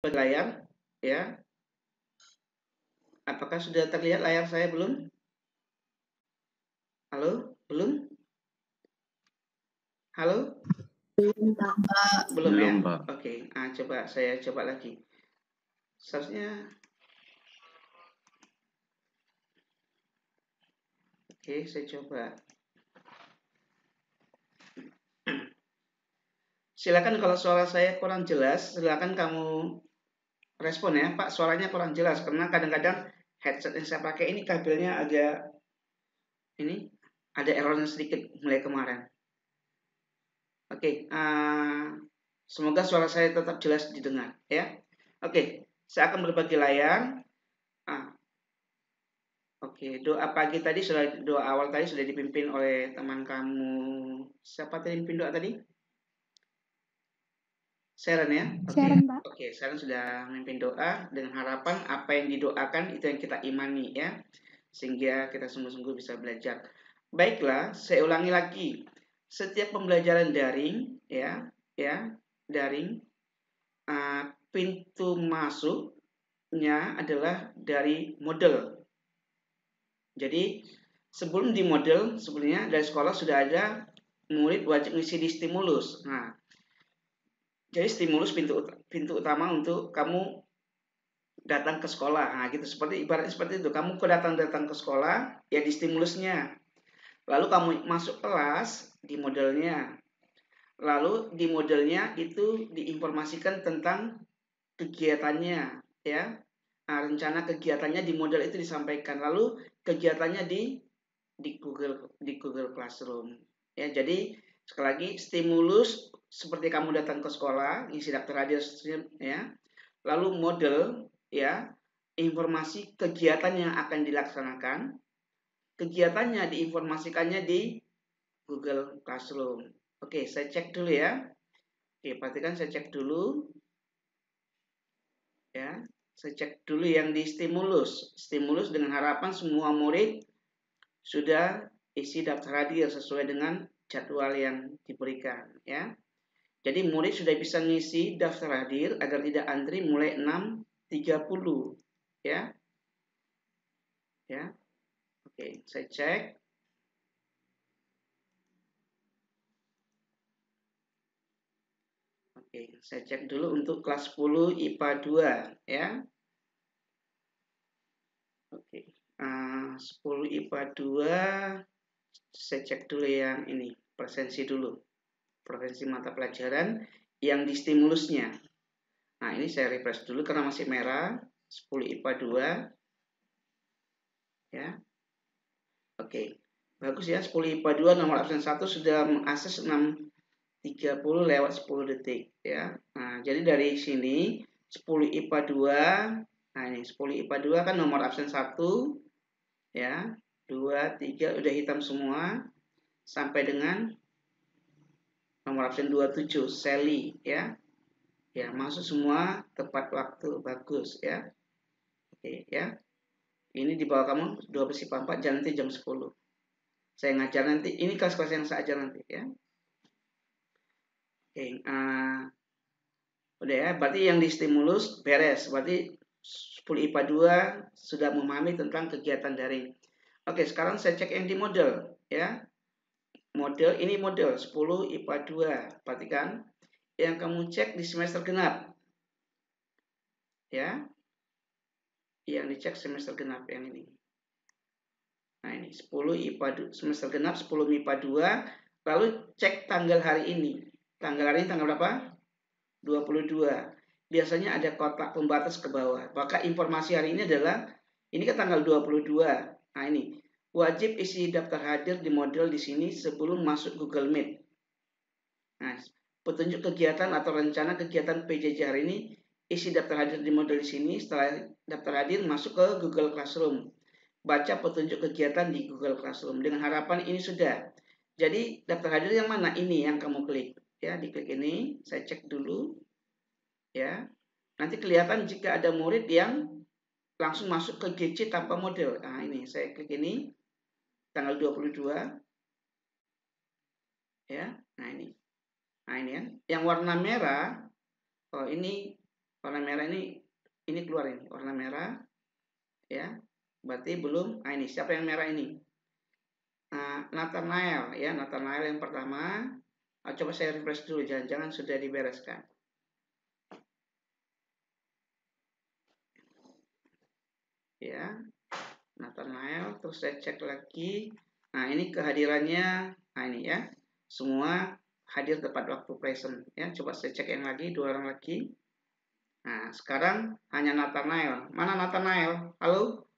layar, ya. Apakah sudah terlihat layar saya belum? Halo, belum? Halo? Belum ya? Belum, Pak. Oke, coba saya coba lagi. Seharusnya, oke, saya coba. Silakan kalau suara saya kurang jelas, silakan kamu respon ya, Pak. Suaranya kurang jelas karena kadang-kadang headset yang saya pakai ini kabelnya agak ini ada errornya sedikit mulai kemarin. Oke, semoga suara saya tetap jelas didengar ya. Oke, saya akan berbagi layar. Oke, doa pagi tadi doa awal tadi sudah dipimpin oleh teman kamu. Siapa tadi yang pimpin doa tadi? Sharon ya. Oke. Sharon, Pak. Oke, Sharon sudah memimpin doa dengan harapan apa yang didoakan itu yang kita imani ya. Sehingga kita sungguh-sungguh bisa belajar. Baiklah, saya ulangi lagi. Setiap pembelajaran daring ya, daring pintu masuknya adalah dari model. Jadi sebelum di model sebenarnya dari sekolah sudah ada murid wajib ngisi di stimulus. Nah, jadi stimulus pintu utama untuk kamu datang ke sekolah. Nah, gitu seperti ibaratnya seperti itu. Kamu datang ke sekolah ya di stimulusnya. Lalu kamu masuk kelas di modelnya. Lalu di modelnya itu diinformasikan tentang kegiatannya ya. Nah, rencana kegiatannya di model itu disampaikan. Lalu kegiatannya di Google Classroom. Ya, jadi sekali lagi stimulus seperti kamu datang ke sekolah, isi daftar hadir ya. Lalu model ya, informasi kegiatan yang akan dilaksanakan. Kegiatannya diinformasikannya di Google Classroom. Oke, saya cek dulu ya. Oke, perhatikan saya cek dulu. Ya, saya cek dulu yang di stimulus. Stimulus dengan harapan semua murid sudah isi daftar hadir sesuai dengan jadwal yang diberikan ya. Jadi murid sudah bisa ngisi daftar hadir agar tidak antri mulai 6.30 ya. Ya. Oke, saya cek. Oke, saya cek dulu untuk kelas 10 IPA 2 ya. Oke. 10 IPA 2 saya cek dulu yang ini, presensi dulu. Presensi mata pelajaran yang di stimulusnya. Nah, ini saya refresh dulu karena masih merah. 10 IPA 2. Ya. Oke. Bagus ya, 10 IPA 2 nomor absen 1 sudah mengakses 6.30 lewat 10 detik ya. Nah, jadi dari sini 10 IPA 2. Nah, ini 10 IPA 2 kan nomor absen 1 ya. 2, 3 udah hitam semua sampai dengan nomor absen 27 Sally ya. Ya, masuk semua tepat waktu, bagus ya. Oke ya. Ini di bawah kamu 12 IPA 4 jangan nanti jam 10. Saya ngajar nanti, ini kelas-kelas yang saya ajar nanti ya. Oke, udah ya, berarti yang di stimulus beres. Berarti 10 IPA 2 sudah memahami tentang kegiatan daring. Oke, sekarang saya cek yang di model ya. Model ini model 10 IPA 2. Perhatikan yang kamu cek di semester genap. Ya. Yang dicek semester genap yang ini. Nah, ini 10 IPA 2, semester genap 10 IPA 2. Lalu cek tanggal hari ini. Tanggal hari ini tanggal berapa? 22. Biasanya ada kotak pembatas ke bawah. Maka informasi hari ini adalah ini kan tanggal 22. Nah, ini wajib isi daftar hadir di model di sini sebelum masuk Google Meet. Nah, petunjuk kegiatan atau rencana kegiatan PJJ hari ini isi daftar hadir di model di sini. Setelah daftar hadir masuk ke Google Classroom. Baca petunjuk kegiatan di Google Classroom dengan harapan ini sudah. Jadi daftar hadir yang mana? Ini yang kamu klik. Ya, diklik ini. Saya cek dulu. Ya, nanti kelihatan jika ada murid yang langsung masuk ke GC tanpa model. Nah, ini saya klik ini tanggal 22 ya. Nah, ini kan yang warna merah. Oh, ini Warna merah ini keluar ini, warna merah, ya. Berarti belum. Nah, ini siapa yang merah ini? Nathanael, ya, Nathanael yang pertama. Coba saya refresh dulu, jangan-jangan sudah dibereskan. Ya, Nathanael, terus saya cek lagi. Nah, ini kehadirannya, nah ini ya, semua hadir tepat waktu present. Ya, coba saya cek yang lagi, 2 orang lagi. Nah, sekarang hanya Nathanael. Mana Nathanael? Halo?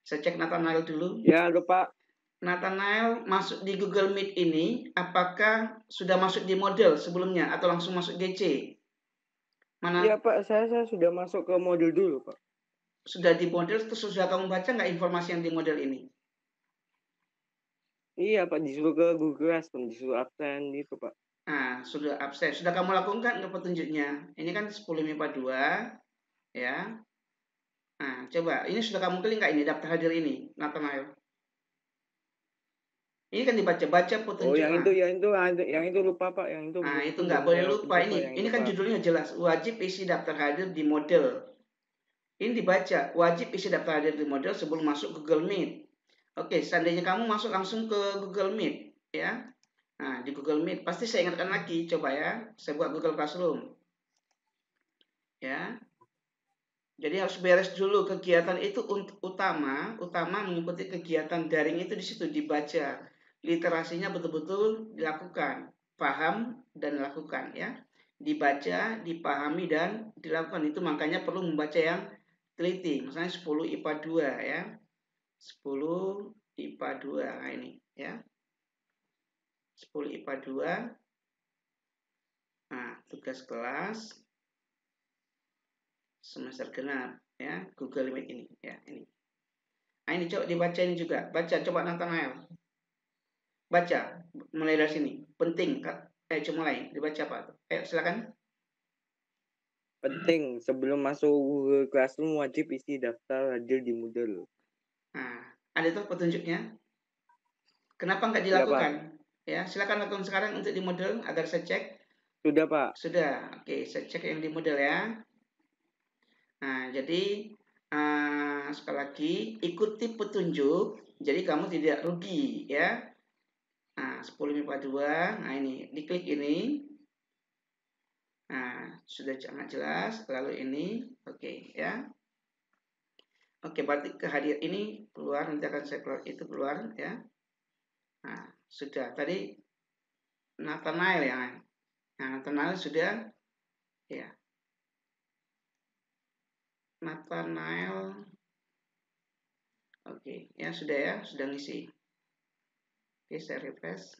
Saya cek Nathanael dulu. Ya, halo Pak. Nathanael masuk di Google Meet ini, apakah sudah masuk di model sebelumnya atau langsung masuk GC? Mana? Iya Pak, saya sudah masuk ke modul dulu Pak. Sudah di model, terus sudah kamu baca nggak informasi yang di model ini? Iya Pak, disuruh ke Google Classroom, disuruh absen gitu Pak. Nah, sudah absen. Sudah kamu lakukan nggak petunjuknya? Ini kan 10 MIPA 2, ya. Nah, coba. Ini sudah kamu klik nggak ini daftar hadir ini, Nathanael? Ini kan dibaca-baca Oh, petunjuk. yang itu lupa Pak, yang Nah, itu belum nggak boleh saya lupa. pencet Pak, yang Ini itu kan Pak. judulnya jelas. Wajib isi daftar hadir di model. Ini dibaca. Wajib isi daftar hadir di model sebelum masuk Google Meet. Oke, seandainya kamu masuk langsung ke Google Meet, ya. Nah, di Google Meet pasti saya ingatkan lagi. Coba ya, saya buat Google Classroom. Ya. Jadi harus beres dulu kegiatan itu utama mengikuti kegiatan daring itu di situ dibaca. Literasinya betul-betul dilakukan, paham dan lakukan ya. Dibaca, dipahami dan dilakukan. Itu makanya perlu membaca yang teliti. Misalnya 10 IPA 2 ya. 10 IPA 2. Nah ini ya. 10 IPA 2. Nah, tugas kelas semester genap ya, Google Meet ini ya, ini. Nah, ini coba dibacain juga. Baca, coba Nathanael. Baca, mulai dari sini. Penting, Kak. Coba mulai. Dibaca Pak. Silakan. Penting, sebelum masuk Google Classroom wajib isi daftar hadir di Moodle. Nah, ada tuh petunjuknya. Kenapa nggak Ya dilakukan? Pak, Ya, silakan lakukan sekarang untuk di model agar saya cek. sudah Pak. Sudah. Oke, saya cek yang di model ya. Nah, jadi sekali lagi ikuti petunjuk. Jadi kamu tidak rugi ya. Nah, 10 MIPA 2. Nah, ini diklik ini. Nah, sudah sangat jelas. Lalu ini, oke ya. Oke, berarti kehadir ini keluar, nanti akan saya keluar itu keluar ya. Nah, sudah tadi Nathanael ya. Nah, Nathanael sudah ya. Nathanael, oke ya sudah ngisi. Oke, saya refresh.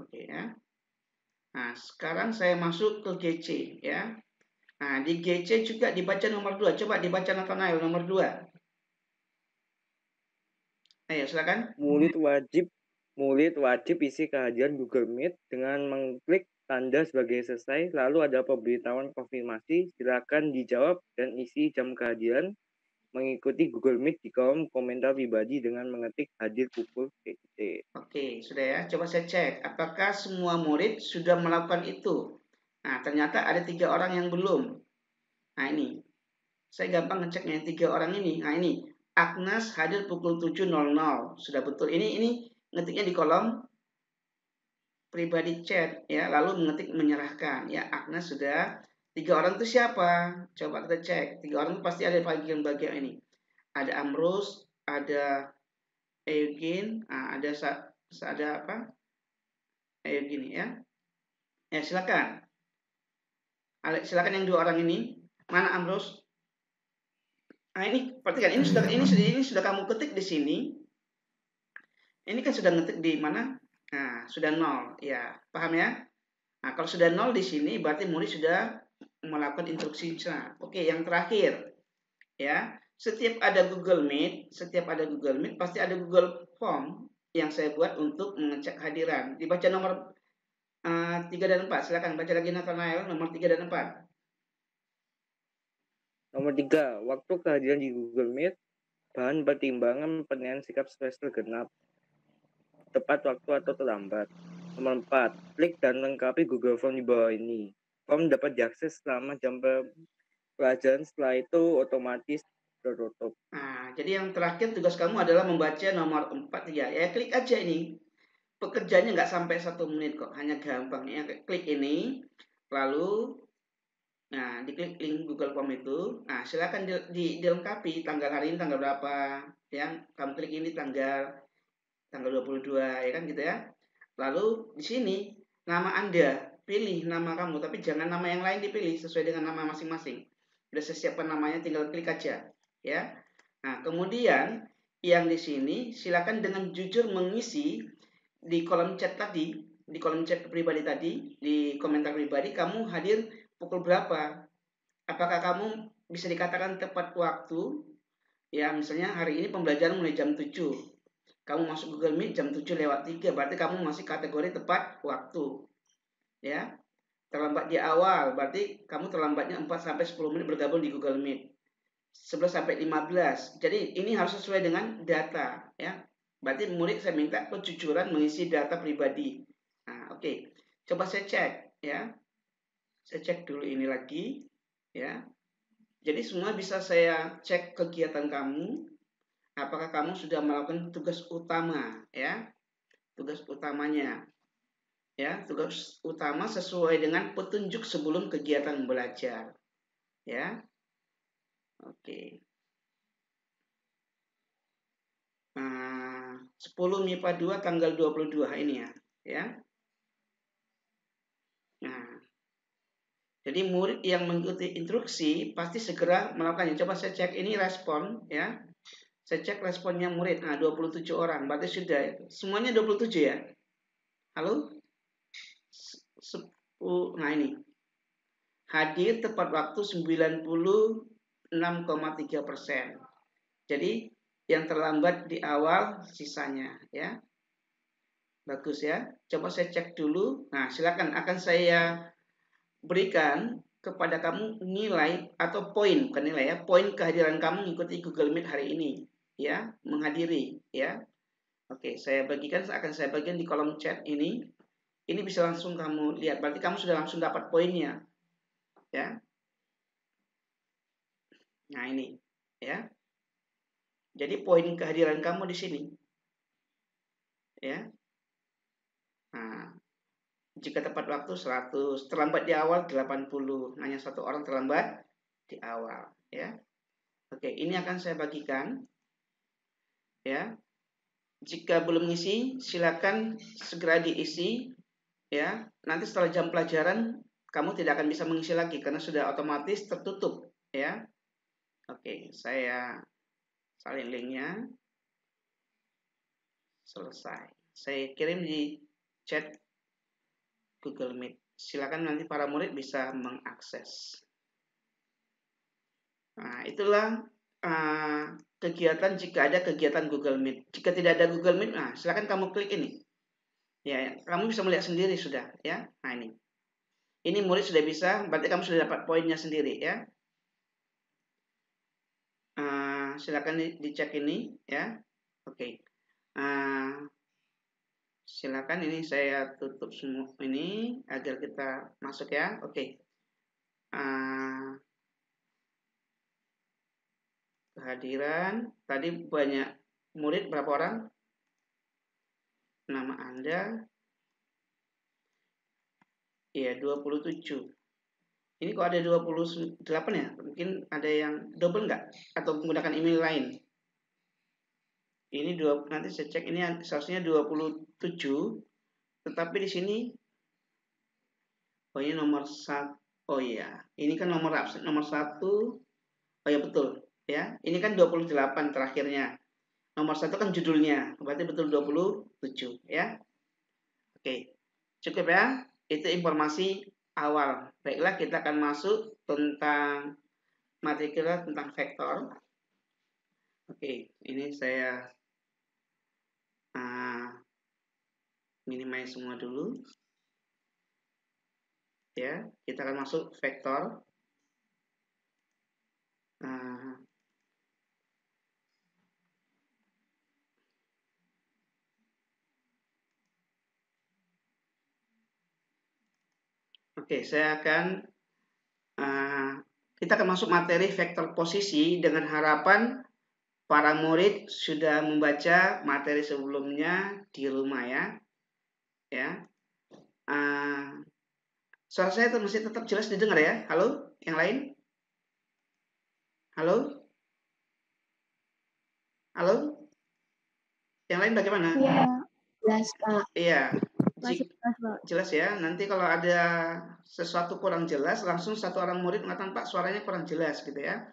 Oke ya. Nah, sekarang saya masuk ke GC ya. Nah, di GC juga dibaca nomor 2. Coba dibaca Nathanael nomor 2. Ayo, silakan. Murid wajib isi kehadiran Google Meet dengan mengklik tanda sebagai selesai, lalu ada pemberitahuan konfirmasi, silakan dijawab dan isi jam kehadiran mengikuti Google Meet di kolom komentar pribadi dengan mengetik hadir pukul TT. Oke, sudah ya. Coba saya cek apakah semua murid sudah melakukan itu. Nah, ternyata ada 3 orang yang belum. Nah, ini. Saya gampang ngeceknya 3 orang ini. Nah, ini. Agnes hadir pukul 7.00. Sudah betul. Ini ngetiknya di kolom pribadi chat ya, lalu mengetik menyerahkan. Ya, Agnes sudah. 3 orang itu siapa? Coba kita cek. 3 orang itu pasti ada di bagian-bagian ini. Ada Amrus, ada Eugene, ada apa? Eugene ya. Ya, silakan. Alex, silakan yang 2 orang ini. Mana Amrus? Nah, ini perhatikan ini sudah kamu ketik di sini. Ini kan sudah ngetik di mana? Nah, sudah 0. Ya, paham ya? Nah, kalau sudah 0 di sini berarti murid sudah melakukan instruksi. Oke, yang terakhir ya. Setiap ada Google Meet pasti ada Google Form yang saya buat untuk mengecek hadiran. Dibaca nomor 3 dan 4. Silakan baca lagi Nathanael nomor 3 dan 4. Nomor 3, waktu kehadiran di Google Meet, bahan pertimbangan penilaian sikap semester genap, tepat waktu atau terlambat. Nomor 4, klik dan lengkapi Google Form di bawah ini. Form dapat diakses selama jam pelajaran, setelah itu otomatis tertutup. Nah, jadi yang terakhir tugas kamu adalah membaca nomor 4 ya. Ya, klik aja ini. Pekerjaannya nggak sampai 1 menit kok, hanya gampang ya. Klik ini, lalu nah diklik link Google Form itu. Nah, silakan dilengkapi tanggal hari ini tanggal berapa, ya. Kamu klik ini tanggal 22 ya kan gitu ya. Lalu di sini nama Anda, pilih nama kamu, tapi jangan nama yang lain dipilih, sesuai dengan nama masing-masing. Sudah saya siapkan namanya, tinggal klik aja ya. Nah, kemudian yang di sini silakan dengan jujur mengisi di kolom chat tadi, di kolom chat pribadi tadi, di komentar pribadi kamu hadir pukul berapa. Apakah kamu bisa dikatakan tepat waktu? Ya, misalnya hari ini pembelajaran mulai jam 7. Kamu masuk Google Meet jam 7:03, berarti kamu masih kategori tepat waktu. Ya. Terlambat di awal, berarti kamu terlambatnya 4 sampai 10 menit bergabung di Google Meet. 11 sampai 15. Jadi ini harus sesuai dengan data, ya. Berarti murid saya minta kejujuran mengisi data pribadi. Nah, oke. Coba saya cek, ya. Saya cek dulu ini lagi, ya. Jadi semua bisa saya cek kegiatan kamu. Apakah kamu sudah melakukan tugas utama, ya? Tugas utamanya, ya. Tugas utama sesuai dengan petunjuk sebelum kegiatan belajar, ya. Oke. 10 MIPA 2 tanggal 22 ini ya. Ya. Nah, jadi murid yang mengikuti instruksi pasti segera melakukannya. Coba saya cek ini respon ya. Saya cek responnya murid. Nah, 27 orang. Berarti sudah semuanya 27 ya. Halo? Nah ini. Hadir tepat waktu 96,3%. Jadi yang terlambat di awal sisanya ya. Bagus ya. Coba saya cek dulu. Nah, silakan akan saya berikan kepada kamu nilai atau poin, bukan nilai ya, poin kehadiran kamu mengikuti Google Meet hari ini, ya, menghadiri, ya. Oke, akan saya bagikan di kolom chat ini. Ini bisa langsung kamu lihat. Berarti kamu sudah langsung dapat poinnya, ya. Nah ini, ya. Jadi poin kehadiran kamu di sini, ya. Nah, jika tepat waktu 100, terlambat di awal 80, hanya 1 orang terlambat di awal, ya. Oke, ini akan saya bagikan, ya. Jika belum ngisi, silakan segera diisi, ya. Nanti setelah jam pelajaran kamu tidak akan bisa mengisi lagi karena sudah otomatis tertutup, ya. Oke, saya salin linknya. Selesai. Saya kirim di chat Google Meet. Silakan nanti para murid bisa mengakses. Nah, itulah kegiatan jika ada kegiatan Google Meet. Jika tidak ada Google Meet, nah silakan kamu klik ini. Ya, kamu bisa melihat sendiri sudah, ya. Nah, ini. Ini murid sudah bisa, berarti kamu sudah dapat poinnya sendiri, ya. Silakan dicek ini, ya. Oke. Silakan ini saya tutup semua ini agar kita masuk ya. Oke. Kehadiran tadi banyak murid berapa orang? Nama Anda ya 27. Ini kok ada 28 ya? Mungkin ada yang double nggak? Atau menggunakan email lain? Ini nanti saya cek ini seharusnya 27. Tetapi di sini oh ini nomor 1. Oh iya, ini kan nomor absen nomor 1. Oh ya betul, ya. Ini kan 28 terakhirnya. Nomor 1 kan judulnya. Berarti betul 27, ya. Oke. Cukup ya. Itu informasi awal. Baiklah, kita akan masuk tentang materi kita tentang vektor. Oke, ini saya minimize semua dulu. Ya, kita akan masuk vektor. Oke, kita akan masuk materi vektor posisi dengan harapan para murid sudah membaca materi sebelumnya di rumah ya. Suara saya masih tetap jelas didengar ya? Halo, yang lain? Halo? Halo? Yang lain bagaimana? Iya, jelas Pak. Iya, Masih jelas Pak. jelas ya. Nanti kalau ada sesuatu kurang jelas, langsung satu orang murid mengatakan Pak suaranya kurang jelas gitu ya.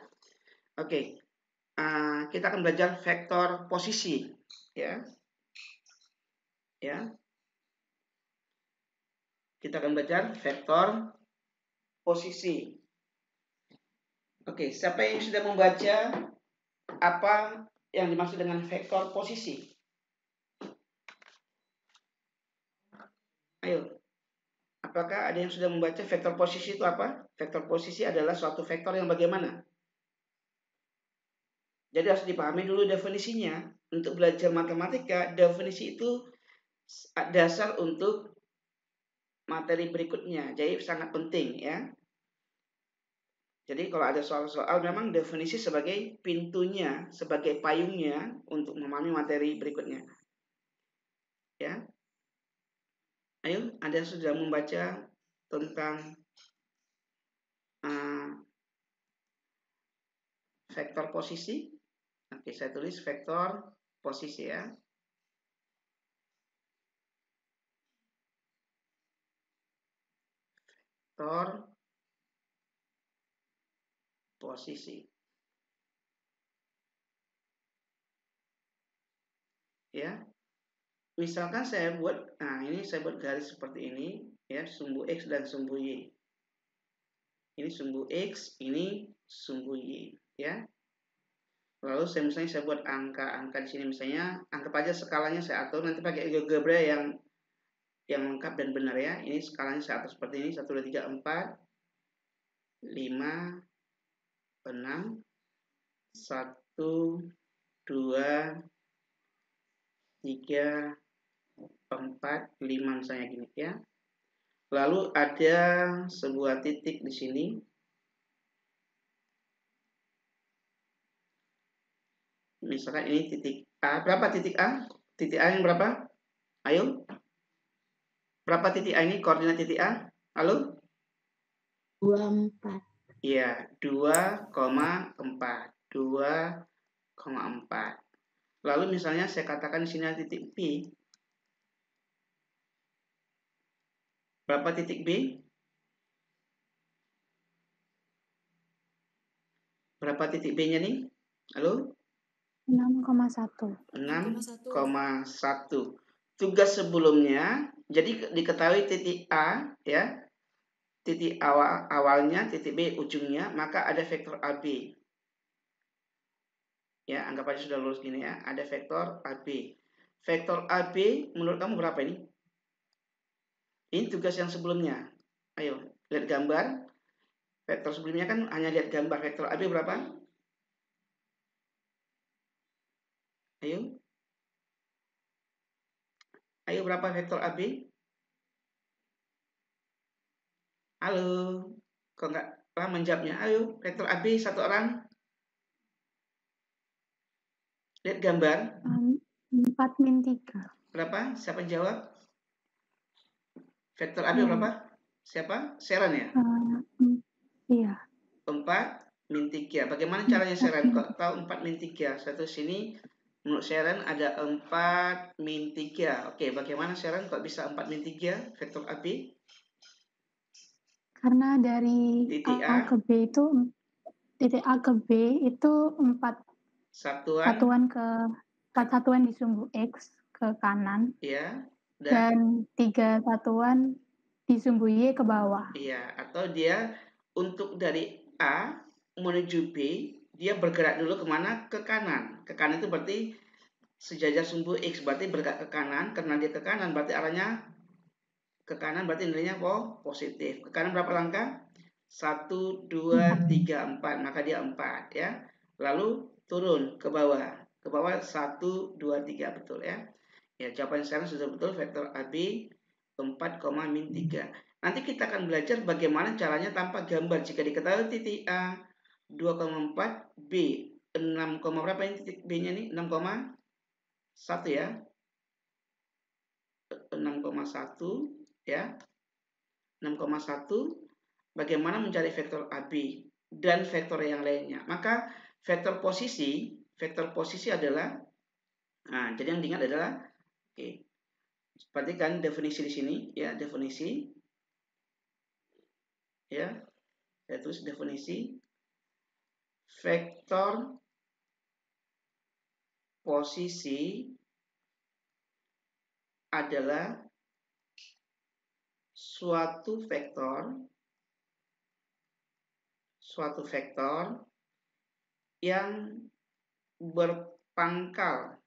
Oke, kita akan belajar vektor posisi ya. Kita akan belajar vektor posisi. Oke, siapa yang sudah membaca apa yang dimaksud dengan vektor posisi? Ayo. Apakah ada yang sudah membaca vektor posisi itu apa? Vektor posisi adalah suatu vektor yang bagaimana? Jadi harus dipahami dulu definisinya. Untuk belajar matematika, definisi itu dasar untuk materi berikutnya. Jadi sangat penting ya. Jadi kalau ada soal-soal memang definisi sebagai pintunya, sebagai payungnya untuk memahami materi berikutnya. Ya. Ayo, ada yang sudah membaca tentang vektor posisi? Oke, saya tulis vektor posisi ya. Vektor posisi. Ya. Misalkan saya buat, ini saya buat garis seperti ini ya, sumbu X dan sumbu Y. Ini sumbu X, ini sumbu Y, ya. Lalu misalnya saya buat angka-angka di sini misalnya, anggap aja skalanya saya atur, nanti pakai GeoGebra yang lengkap dan benar ya. Ini skalanya saya atur seperti ini, 1, 2, 3, 4, 5, 6, 1, 2, 3, 4, 5 misalnya gini ya. Lalu ada sebuah titik di sini. Misalkan ini titik A. Berapa titik A? Titik A yang berapa? Ayo. Berapa titik A ini? Koordinat titik A? Halo? 24. Iya, 2,4. 2,4. Lalu misalnya saya katakan di sini ada titik B. Berapa titik B? Berapa titik B-nya nih? Halo? 6,1. 6,1. Tugas sebelumnya, jadi diketahui titik A ya. Titik awalnya, titik B ujungnya, maka ada vektor AB. Ya, anggap aja sudah lurus gini ya. Ada vektor AB. Vektor AB menurut kamu berapa ini? Ini tugas yang sebelumnya. Ayo, lihat gambar. Vektor sebelumnya kan hanya lihat gambar. Vektor AB berapa? Ayo. Ayo, berapa vektor AB? Halo. Kok nggak menjawabnya? Ayo, vektor AB satu orang. Lihat gambar. 4-3. Berapa? Siapa yang jawab? Vektor AB berapa? Siapa? Seran ya? Iya. 4-3. Bagaimana caranya Seran? Kok tahu 4-3? Satu sini menurut Seran ada 4-3. Oke, bagaimana Seran kok bisa 4-3 vektor AB? Karena dari titik A ke B itu titik A ke B itu 4 satuan di sumbu X ke kanan. Iya. Dan 3 satuan di sumbu Y ke bawah. Iya, atau dia untuk dari A menuju B, dia bergerak dulu kemana? Ke kanan. Ke kanan itu berarti sejajar sumbu X, berarti bergerak ke kanan. Karena dia ke kanan, berarti arahnya ke kanan, berarti nilainya positif. Ke kanan berapa langkah? 1, 2, 3, 4. Maka dia 4 ya. Lalu turun ke bawah. Ke bawah 1, 2, 3. Betul ya. Ya, jawaban sekarang sudah betul. Vektor AB 4,-3. Nanti kita akan belajar bagaimana caranya tanpa gambar. Jika diketahui titik A 2,4, B 6, berapa ini titik B-nya nih? 6,1 ya. 6,1 ya. 6,1. Bagaimana mencari vektor AB dan vektor yang lainnya. Maka vektor posisi adalah, nah, jadi yang diingat adalah, oke, perhatikan definisi di sini ya, definisi ya, saya tulis definisi vektor posisi adalah suatu vektor yang berpangkal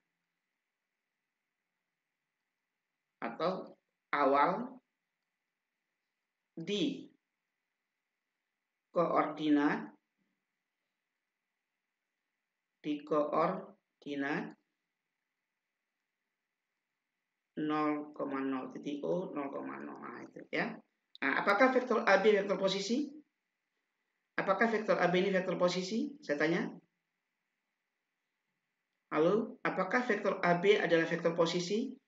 atau awal di koordinat 0,0 titik O 0,0. Nah, itu ya. Nah, apakah vektor AB vektor posisi? Apakah vektor AB ini vektor posisi? Saya tanya. Halo, apakah vektor AB adalah vektor posisi?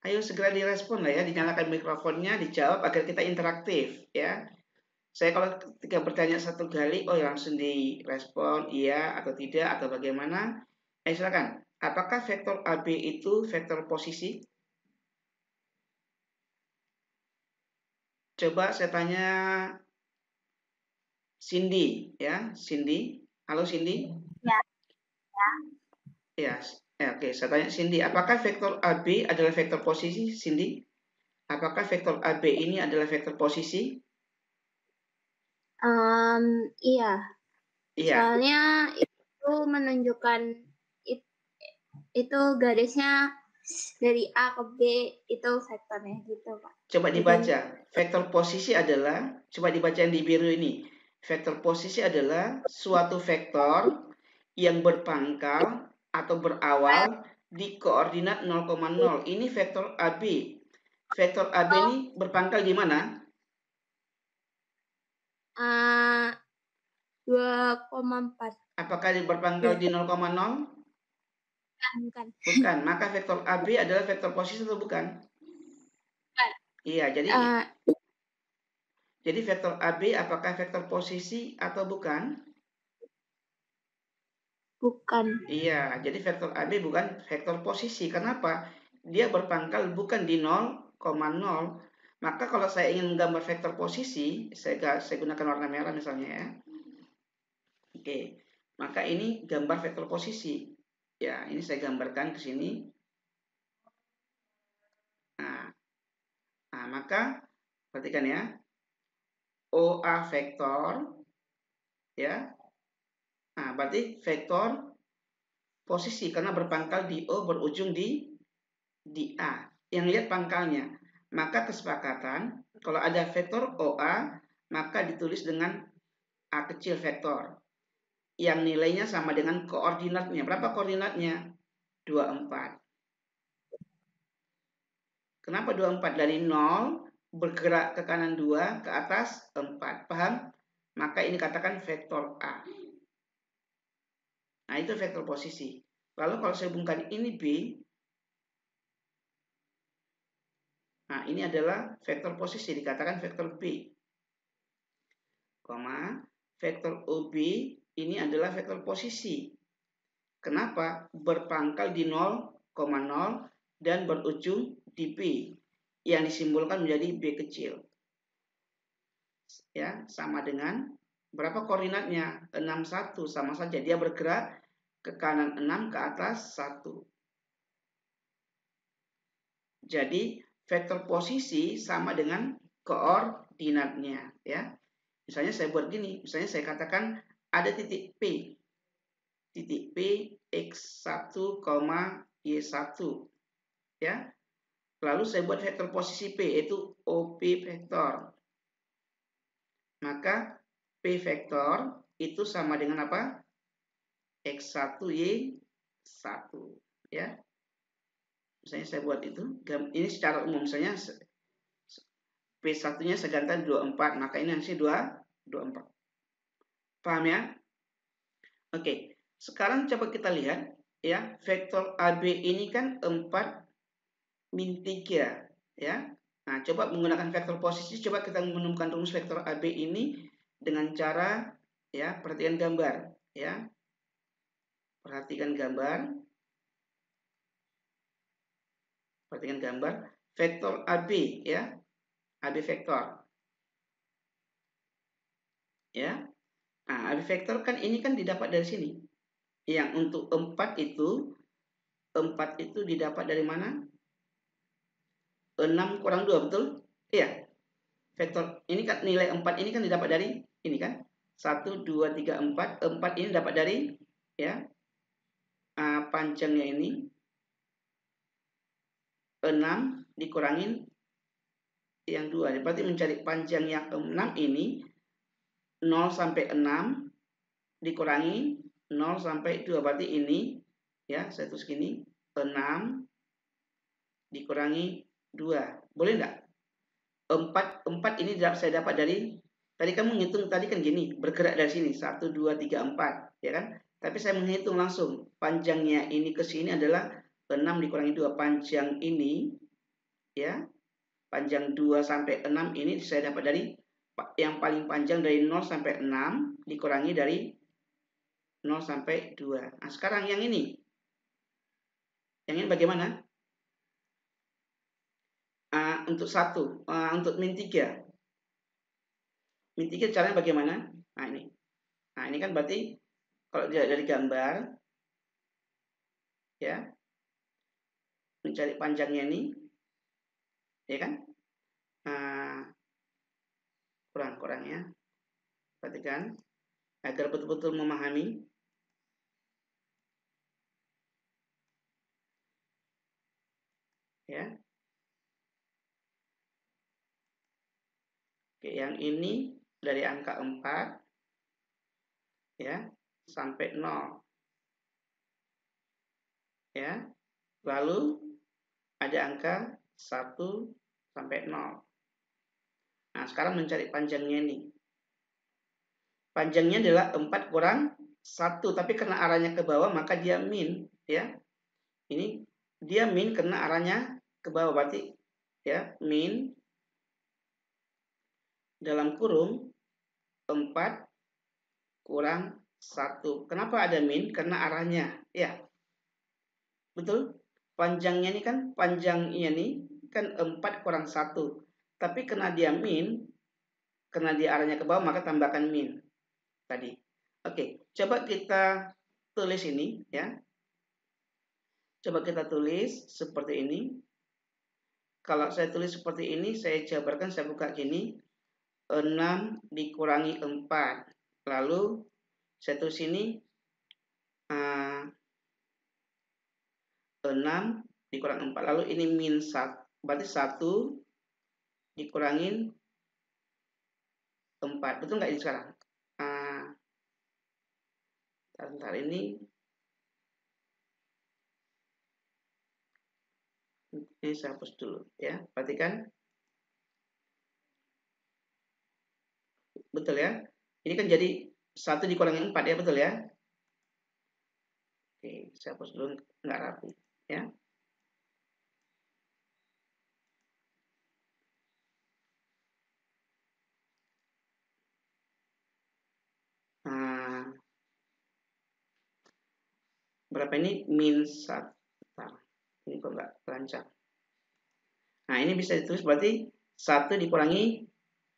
Ayo segera direspon lah ya, dinyalakan mikrofonnya, dijawab agar kita interaktif ya. Saya kalau ketika bertanya satu kali, oh ya langsung direspon iya atau tidak atau bagaimana. Silakan. Apakah vektor AB itu vektor posisi? Coba saya tanya Cindy ya, Cindy. Halo Cindy. Ya. Ya. Oke, saya tanya Cindy, apakah vektor AB adalah vektor posisi, Cindy? Apakah vektor AB ini adalah vektor posisi? Iya. Iya. Soalnya itu menunjukkan itu garisnya dari A ke B itu vektornya gitu, Pak. Coba dibaca. Vektor posisi adalah, coba dibaca yang di biru ini. Vektor posisi adalah suatu vektor yang berpangkal atau berawal di koordinat 0,0. Ini vektor AB. Vektor AB ini berpangkal di mana? 2,4. Apakah berpangkal di 0,0? Bukan. Bukan. Maka vektor AB adalah vektor posisi atau bukan? Bukan. Iya, jadi vektor AB apakah vektor posisi atau bukan? Bukan. Iya, jadi vektor AB bukan vektor posisi. Kenapa? Dia berpangkal bukan di 0,0. Maka kalau saya ingin menggambar vektor posisi, saya gunakan warna merah misalnya ya. Oke, maka ini gambar vektor posisi. Ya, ini saya gambarkan ke sini. Nah, maka perhatikan ya. OA vektor, ya. Nah, berarti vektor posisi karena berpangkal di O berujung di A. Yang lihat pangkalnya. Maka kesepakatan kalau ada vektor OA maka ditulis dengan A kecil vektor yang nilainya sama dengan koordinatnya. Berapa koordinatnya? 24. Kenapa 24? Dari 0 bergerak ke kanan 2, ke atas 4. Paham? Maka ini katakan vektor A. Nah, itu vektor posisi. Lalu kalau saya hubungkan ini B, nah ini adalah vektor posisi, dikatakan vektor B. Vektor OB ini adalah vektor posisi. Kenapa? Berpangkal di 0,0 dan berujung di B yang disimbolkan menjadi B kecil. Ya, sama dengan berapa koordinatnya? 61, sama saja dia bergerak ke kanan 6, ke atas 1. Jadi vektor posisi sama dengan koordinatnya ya. Misalnya saya buat gini, misalnya saya katakan ada titik P. Titik P X1, Y1 ya. Lalu saya buat vektor posisi P yaitu OP vektor. Maka P vektor itu sama dengan apa? X1, Y1 ya. Misalnya saya buat itu, ini secara umum misalnya P1-nya saya ganti 24, maka ini hasilnya 24. Paham ya? Oke, sekarang coba kita lihat ya, vektor AB ini kan 4 min 3 ya. Nah, coba menggunakan vektor posisi, coba kita menemukan rumus vektor AB ini dengan cara ya, perhatikan gambar ya. Perhatikan gambar. Perhatikan gambar vektor AB ya. AB vektor. Ya. Nah, AB vektor kan ini kan didapat dari sini. Yang untuk 4 itu didapat dari mana? 6 kurang 2, betul? Iya. Vektor ini kan nilai 4 ini kan didapat dari ini kan? 1 2 3 4. 4 ini dapat dari ya. Panjangnya ini 6 dikurangin yang 2. Berarti mencari panjang yang 6 ini 0 sampai 6 dikurangi 0 sampai 2. Berarti ini ya, saya tulis gini, 6 dikurangi 2. Boleh enggak? 4 ini saya dapat dari, tadi kamu menghitung tadi kan gini, bergerak dari sini 1 2 3 4, ya kan? Tapi saya menghitung langsung panjangnya ini ke sini adalah 6 dikurangi 2. Panjang ini ya, panjang 2 sampai 6 ini saya dapat dari yang paling panjang dari 0 sampai 6 dikurangi dari 0 sampai 2. Nah, sekarang yang ini bagaimana? Untuk 1, untuk min 3. Min 3 caranya bagaimana? Nah, ini kan berarti kalau dari gambar ya, mencari panjangnya ini ya kan? Kurang-kurangnya perhatikan agar betul-betul memahami. Ya. Oke, yang ini dari angka 4 ya sampai 0. Ya. Lalu ada angka 1 sampai 0. Nah, sekarang mencari panjangnya ini. Panjangnya adalah 4 kurang 1, tapi karena arahnya ke bawah maka dia min ya. Ini dia min karena arahnya ke bawah, berarti ya min dalam kurung 4 kurang 1. Kenapa ada min? Karena arahnya ya. Betul? Panjangnya ini kan, panjangnya ini kan 4 kurang 1. Tapi karena dia min, karena dia arahnya ke bawah, maka tambahkan min tadi. Oke, coba kita tulis ini ya. Coba kita tulis seperti ini. Kalau saya tulis seperti ini, saya jabarkan, saya buka gini. 6 dikurangi 4. Lalu saya tulis ini 6 dikurang 4. Lalu ini min 1. Berarti 1 dikurangin 4. Betul nggak ini sekarang? Sebentar ini saya hapus dulu ya. Perhatikan. Betul ya. Ini kan jadi 1 dikurangi 4 ya, betul ya. Oke, saya hapus dulu, nggak rapi ya. Berapa ini? Min 1. Ini kok nggak lancar. Nah, ini bisa ditulis berarti 1 dikurangi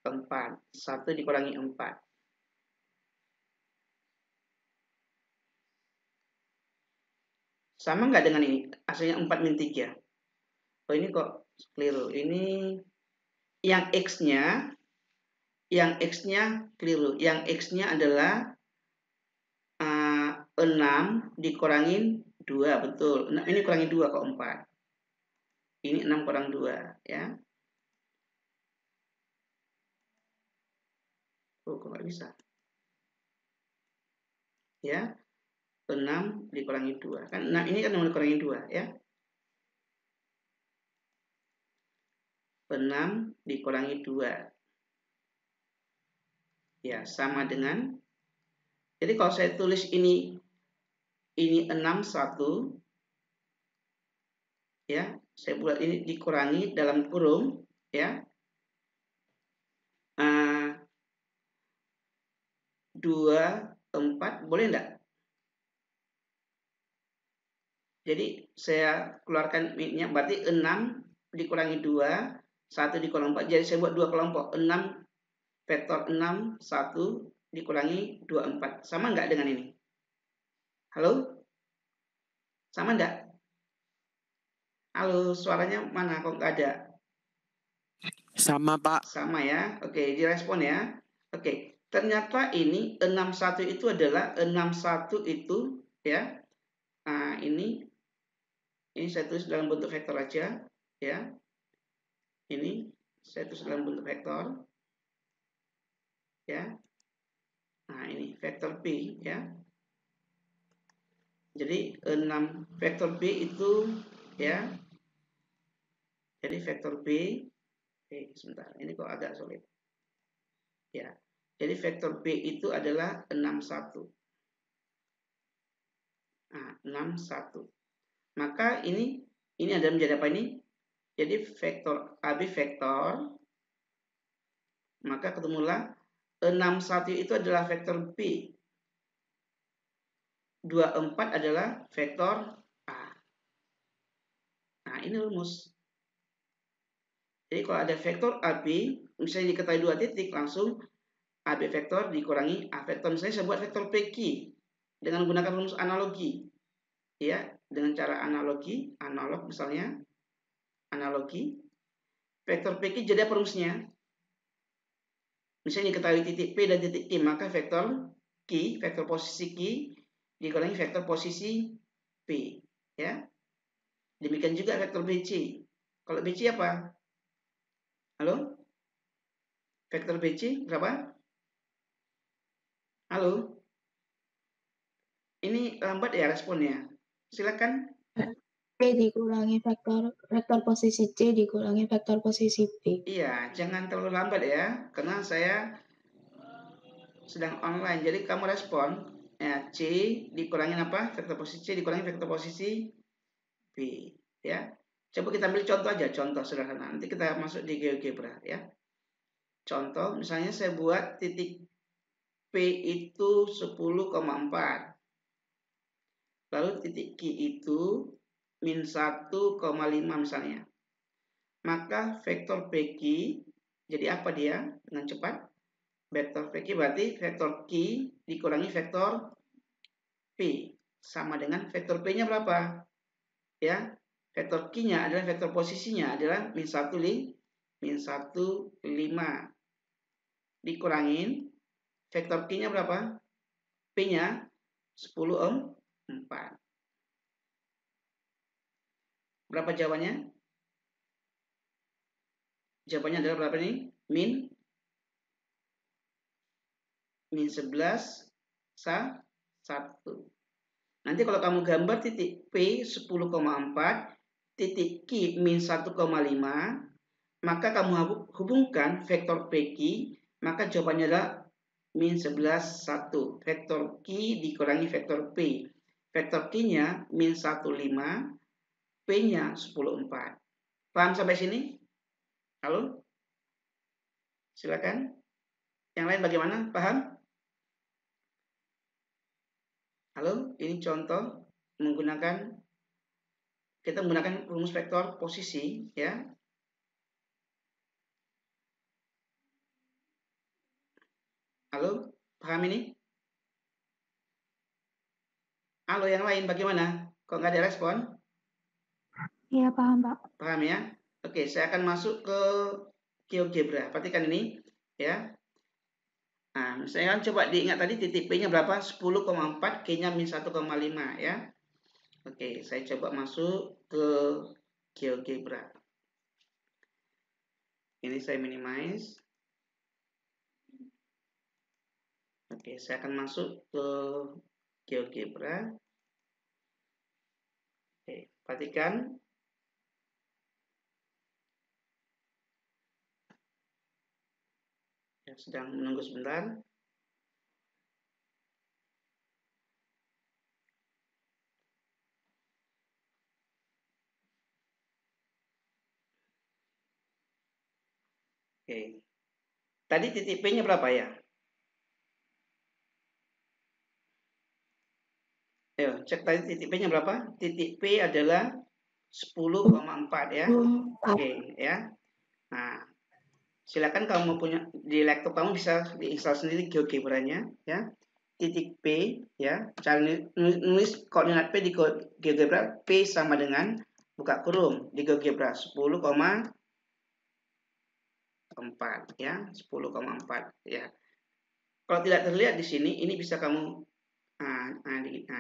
4. 1 dikurangi 4. Sama nggak dengan ini? Hasilnya 4 min 3. Oh, ini kok keliru. Ini yang X-nya keliru. Yang X-nya adalah 6 dikurangin 2, betul. Nah, ini kurangi 2 kok 4. Ini 6 kurang 2 ya. Oh, kok nggak bisa? Ya. 6 dikurangi 2. Kan 6 ini kan 6 dikurangi 2 ya. 6 dikurangi 2. Ya, sama dengan, jadi kalau saya tulis ini 6 1, ya, saya buat ini dikurangi dalam kurung, ya, 2, 4, boleh enggak? Jadi saya keluarkan ini, berarti 6 dikurangi 2, 1 dikurangi 4, jadi saya buat 2 kelompok, 6 vektor 6, 1 dikurangi 2, 4. Sama enggak dengan ini? Halo? Sama enggak? Halo, suaranya mana? Kok enggak ada? Sama, Pak. Sama ya. Oke, direspon ya. Oke, ternyata ini 61 itu adalah 61 itu ya. Nah, ini saya tulis dalam bentuk vektor aja ya. Ini saya tulis dalam bentuk vektor. Ya. Nah, ini vektor B ya. Jadi 6 vektor B itu ya. Jadi vektor B, sebentar, ini kok agak sulit. Ya. Jadi vektor B itu adalah 61. Nah, 61. Maka ini ada menjadi apa ini? Jadi vektor AB vektor, maka ketemulah 61 itu adalah vektor B. 24 adalah vektor A. Nah, ini rumus. Jadi kalau ada vektor AB, misalnya diketahui 2 titik, langsung AB vektor dikurangi A vektor. Misalnya saya buat vektor PQ dengan menggunakan rumus analogi. Ya, dengan cara analog misalnya. Analogi. Vektor PQ jadi apa rumusnya? Misalnya diketahui titik P dan titik Q, maka vektor Q, vektor posisi Q dikurangi vektor posisi P, ya. Demikian juga vektor BC. Kalau BC apa? Halo? Vektor BC berapa? Halo? Ini lambat ya responnya. Silakan. P dikurangi vektor posisi C dikurangi vektor posisi P. Iya, jangan terlalu lambat ya, karena saya sedang online. Jadi kamu respon, ya, C dikurangin apa? Vektor posisi C dikurangi vektor posisi B, ya. Coba kita ambil contoh aja, contoh sederhana. Nanti kita masuk di GeoGebra, ya. Contoh, misalnya saya buat titik P itu 10,4. Lalu titik Q itu min 1,5 misalnya. Maka vektor PQ jadi apa dia? Dengan cepat. Vektor PQ berarti vektor Q dikurangi vektor P. Sama dengan vektor P-nya berapa? Ya, vektor Q-nya adalah vektor posisinya adalah min 1,5 dikurangin vektor Q-nya berapa? P-nya 10,4. Berapa jawabannya? Jawabannya adalah berapa nih? Min 11 1. Nanti kalau kamu gambar titik P 10,4, titik Q min 1,5, maka kamu hubungkan vektor PQ, maka jawabannya adalah min 11 1. Vektor Q dikurangi vektor P. Vektor Q-nya min 15, P-nya 10,4. Paham sampai sini? Halo? Silakan. Yang lain bagaimana? Paham? Halo, ini contoh kita menggunakan rumus vektor posisi, ya. Halo, paham ini? Halo, yang lain bagaimana? Kok nggak ada respon? Iya, paham, Pak. Paham ya? Oke, saya akan masuk ke GeoGebra. Perhatikan ini, ya. Nah, saya kan coba diingat tadi titik P-nya berapa? 10,4, Q-nya min 1,5, ya. Oke, saya coba masuk ke GeoGebra. Ini saya minimize. Oke, saya akan masuk ke GeoGebra. Oke, perhatikan. sedang menunggu sebentar. Oke. Tadi titik P-nya berapa ya? Ayo, cek tadi titik P-nya berapa? Titik P adalah 10,4 ya. Oke, ya. Nah, silakan kamu mau punya di laptop kamu bisa diinstal sendiri GeoGebra-nya ya. Titik P ya. Cara nulis koordinat P di GeoGebra, P sama dengan buka kurung di GeoGebra 10,4 ya, 10,4 ya. Kalau tidak terlihat di sini, ini bisa kamu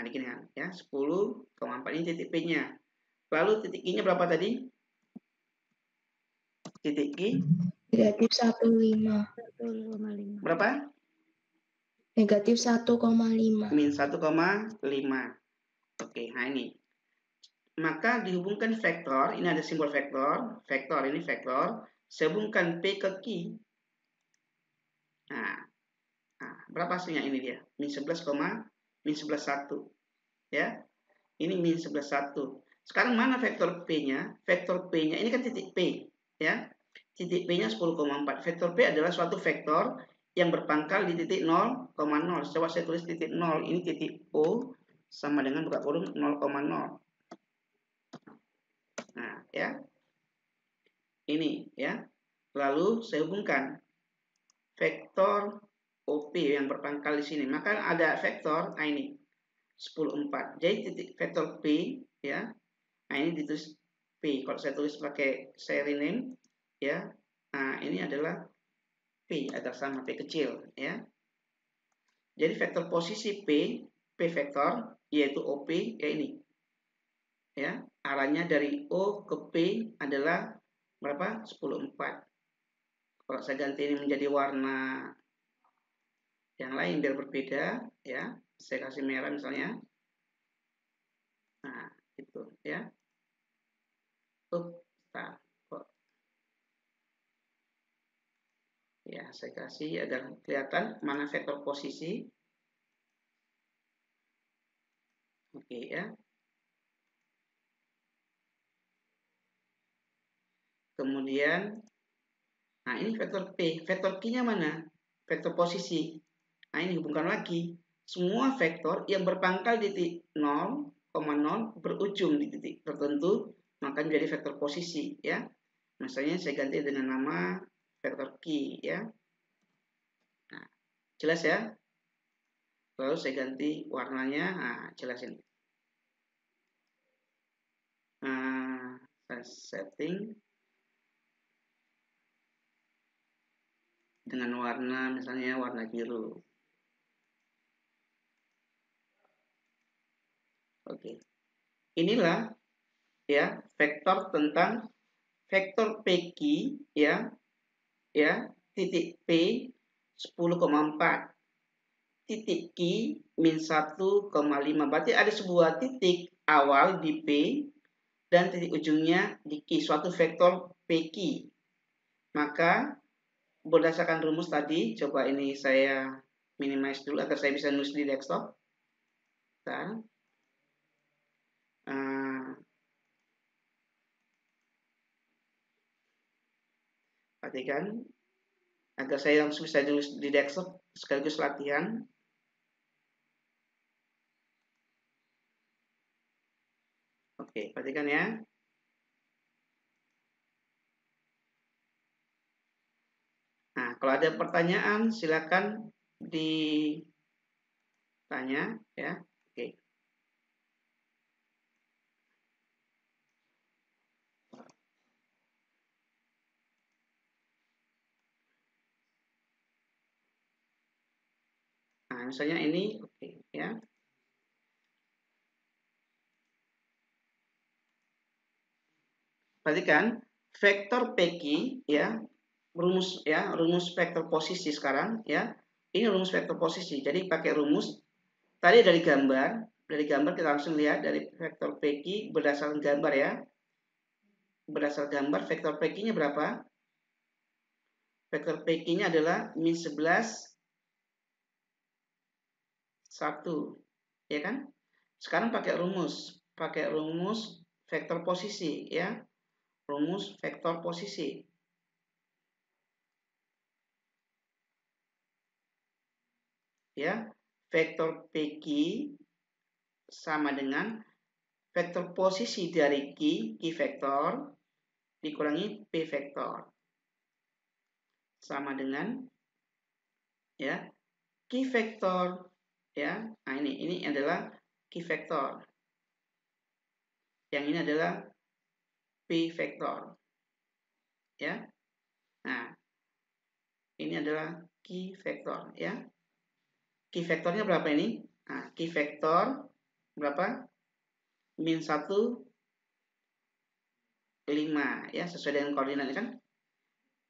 dikini ya, 10,4 ini titik P-nya. Lalu titik I-nya berapa tadi? Titik I negatif 1,5. Berapa? Negatif 1,5. Min 1,5. Oke, nah ini. Maka dihubungkan vektor, ini ada simbol vektor, ini vektor, saya hubungkan P ke Q. Nah, berapa hasilnya ini dia? Min 11,1. Ya. Ini min 11,1. Sekarang mana vektor P-nya? Vektor P-nya ini kan titik P, ya. Titik P-nya 10,4. Vektor P adalah suatu vektor yang berpangkal di titik 0,0. Coba saya tulis titik 0. Ini titik O sama dengan buka kurung 0,0. Nah, ya. Ini, ya. Lalu saya hubungkan vektor OP yang berpangkal di sini. Maka ada vektor, ini 10,4. Jadi titik vektor P, ya. Nah, ini ditulis P. Kalau saya tulis pakai seri name, ya. Nah, ini adalah P atas sama P kecil, ya. Jadi vektor posisi P vektor yaitu OP ya ini. Ya, arahnya dari O ke P adalah berapa? 10,4. Kalau saya ganti ini menjadi warna yang lain biar berbeda, ya. Saya kasih merah misalnya. Nah, itu, ya. Ya, saya kasih agar kelihatan mana vektor posisi. Oke, ya. Kemudian, nah ini vektor P. Vektor Q-nya mana? Vektor posisi. Nah, ini hubungkan lagi. Semua vektor yang berpangkal di titik 0,0 berujung di titik tertentu, maka menjadi vektor posisi, ya. Misalnya saya ganti dengan nama vektor Q, ya. Nah, jelas ya? Lalu saya ganti warnanya, nah, jelas ini. Nah, saya setting dengan warna misalnya warna biru. Oke. Inilah ya vektor tentang vektor PQ ya titik P 10,4 titik Q min 1,5. Berarti ada sebuah titik awal di P dan titik ujungnya di Q, suatu vektor PQ. Maka berdasarkan rumus tadi, coba ini saya minimize dulu agar saya bisa nulis di desktop. Perhatikan agar saya langsung bisa nulis di desktop sekaligus latihan. Oke, perhatikan ya. Nah, kalau ada pertanyaan silakan ditanya ya. Oke. Nah, misalnya ini oke ya. Perhatikan vektor PQ ya, rumus vektor posisi sekarang ya. Ini rumus vektor posisi. Jadi pakai rumus tadi dari gambar kita langsung lihat dari vektor PQ berdasarkan gambar ya. Berdasarkan gambar vektor PQ-nya berapa? Vektor PQ-nya adalah min 11, 1. Ya kan? Sekarang pakai rumus vektor posisi ya. Rumus vektor posisi. Ya, vektor PQ sama dengan vektor posisi dari Q vektor dikurangi P vektor. Sama dengan ya Q vektor ya. Nah, ini adalah Q vektor. Yang ini adalah P vektor. Ya. Nah, ini adalah Q vektor ya. Q vektornya berapa ini? Nah, Q vektor berapa? Min 1, 5 ya, sesuai dengan koordinatnya kan.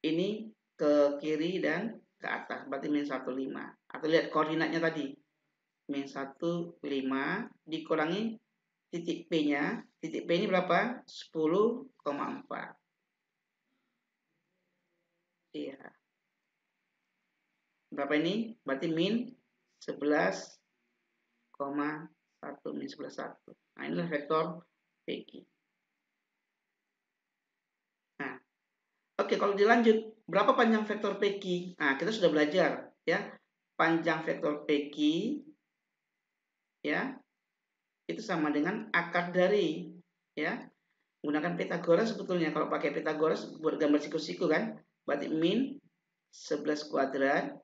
Ini ke kiri dan ke atas, berarti min 1, 5. Atau lihat koordinatnya tadi. Min 1, 5 dikurangi titik P-nya. Titik P ini berapa? 10,4. Iya. Berapa ini? Berarti min 11,1, min 11,1. Nah, inilah vektor PQ. Nah, oke, kalau dilanjut, berapa panjang vektor PQ? Nah, kita sudah belajar ya. Panjang vektor PQ ya, itu sama dengan akar dari ya. Gunakan Pitagoras sebetulnya. Kalau pakai Pitagoras buat gambar siku-siku kan, berarti min 11 kuadrat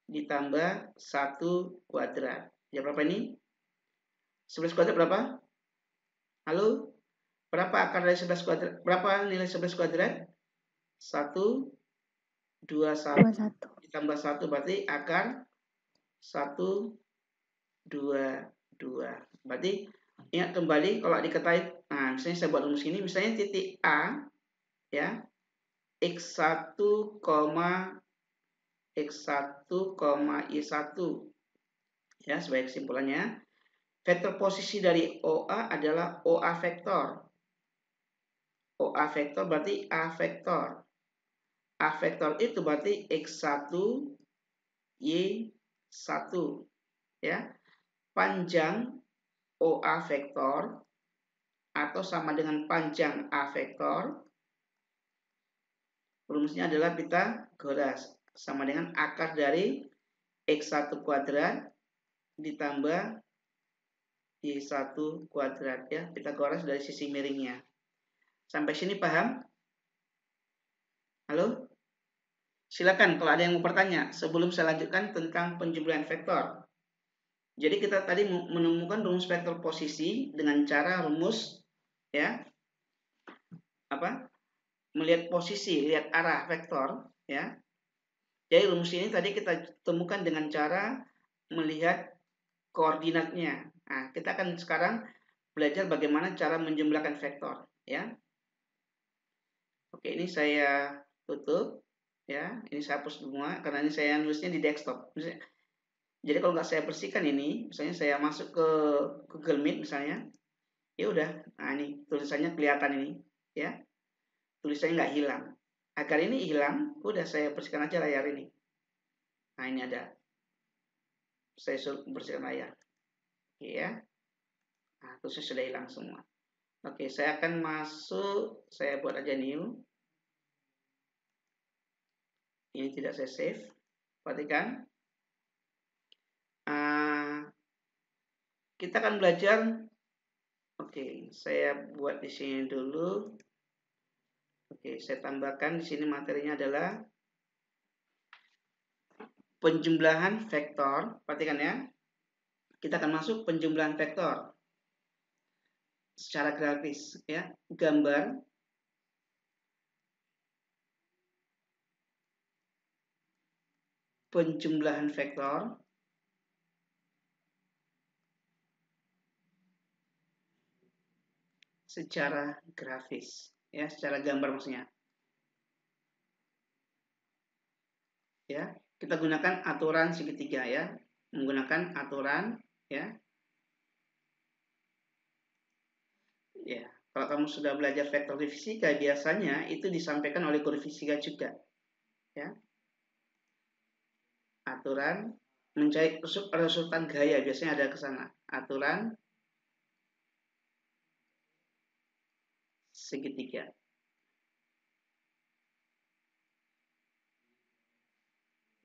ditambah 1 kuadrat. Ya, berapa ini? 11 kuadrat berapa? Halo? Berapa akar dari 11 kuadrat? Berapa nilai 11 kuadrat? 1, 2, 1. Ditambah 1 berarti akar 1, 2, 2. Berarti ingat kembali kalau diketahui. Nah, misalnya saya buat rumus ini. Misalnya titik A ya. X1, Y1 ya, sebagai kesimpulannya. Vektor posisi dari OA adalah OA vektor. OA vektor berarti A vektor. A vektor itu berarti X1, Y1 ya. Panjang OA vektor atau sama dengan panjang A vektor, rumusnya adalah Pitagoras, sama dengan akar dari X1 kuadrat ditambah Y1 kuadrat ya. Pitagoras dari sisi miringnya. Sampai sini paham? Halo? Silakan kalau ada yang mau bertanya sebelum saya lanjutkan tentang penjumlahan vektor. Jadi kita tadi menemukan rumus vektor posisi dengan cara rumus ya. Melihat posisi, lihat arah vektor ya. Jadi rumus ini tadi kita temukan dengan cara melihat koordinatnya. Nah, kita akan sekarang belajar bagaimana cara menjumlahkan vektor ya. Oke, ini saya tutup ya. Ini saya hapus semua karena ini saya nulisnya di desktop. Jadi kalau nggak saya bersihkan ini, misalnya saya masuk ke Google Meet misalnya, ya udah. Nah, ini tulisannya kelihatan ini ya. Tulisannya nggak hilang. Agar ini hilang, udah saya bersihkan aja layar ini. Nah, ini ada. Saya bersihkan layar. Oke ya. Nah, terus sudah hilang semua. Oke, saya akan masuk. Saya buat aja new. Ini tidak saya save. Perhatikan. Kita akan belajar. Oke, saya buat di sini dulu. Oke, saya tambahkan di sini materinya adalah penjumlahan vektor. Perhatikan ya. Kita akan masuk penjumlahan vektor secara grafis ya. Gambar penjumlahan vektor secara grafis ya, secara gambar maksudnya. Ya, kita gunakan aturan segitiga ya. Menggunakan aturan ya. Ya, kalau kamu sudah belajar vektor di fisika biasanya itu disampaikan oleh guru fisika juga. Ya. Aturan mencari resultan gaya biasanya ada ke sana. Aturan segitiga.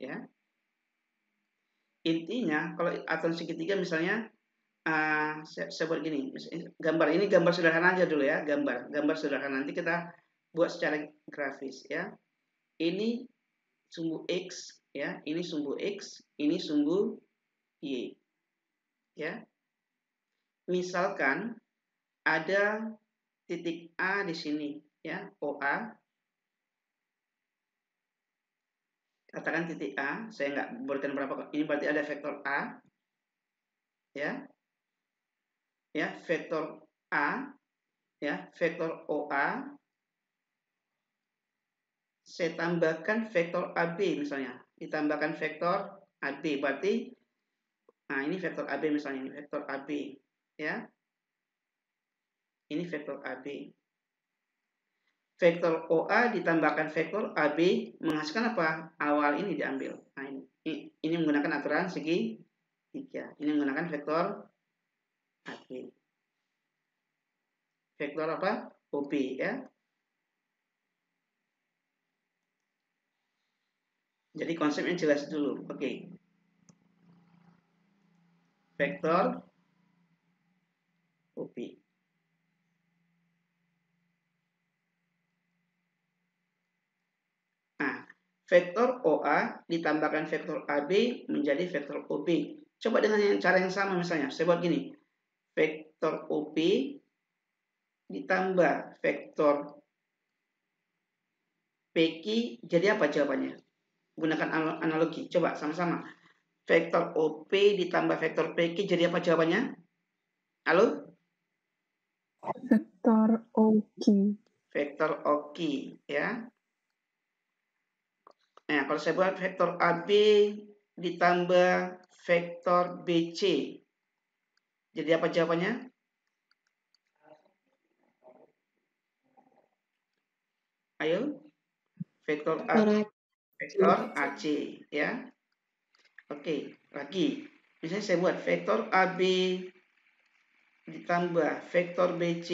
Ya. Intinya kalau aturan segitiga misalnya saya buat gini, gambar ini gambar sederhana aja dulu ya, gambar sederhana, nanti kita buat secara grafis ya. Ini sumbu X ya, ini sumbu X, ini sumbu Y ya. Misalkan ada titik A di sini ya, OA. Katakan titik A, saya nggak berikan berapa, ini berarti ada vektor A ya. Ya, vektor A ya, vektor OA, saya tambahkan vektor AB misalnya, ditambahkan vektor AB, berarti nah ini vektor AB misalnya, ini vektor AB ya, ini vektor AB, vektor OA ditambahkan vektor AB menghasilkan apa? Awal ini diambil. Nah ini menggunakan aturan segitiga, ini menggunakan vektor AB, vektor apa? OB ya. Jadi konsepnya jelas dulu. Oke. Vektor OB. Nah, vektor OA ditambahkan vektor AB menjadi vektor OB. Coba dengan cara yang sama misalnya. Saya buat gini. Vektor OB ditambah vektor PQ jadi apa jawabannya? Gunakan analogi. Coba sama-sama. Vektor OP ditambah vektor PQ jadi apa jawabannya? Halo? Vektor OQ. Vektor OQ ya. Nah, kalau saya buat vektor AB ditambah vektor BC jadi apa jawabannya? Ayo. Vektor A. Vektor AC ya. Oke, lagi. Misalnya saya buat vektor AB ditambah vektor BC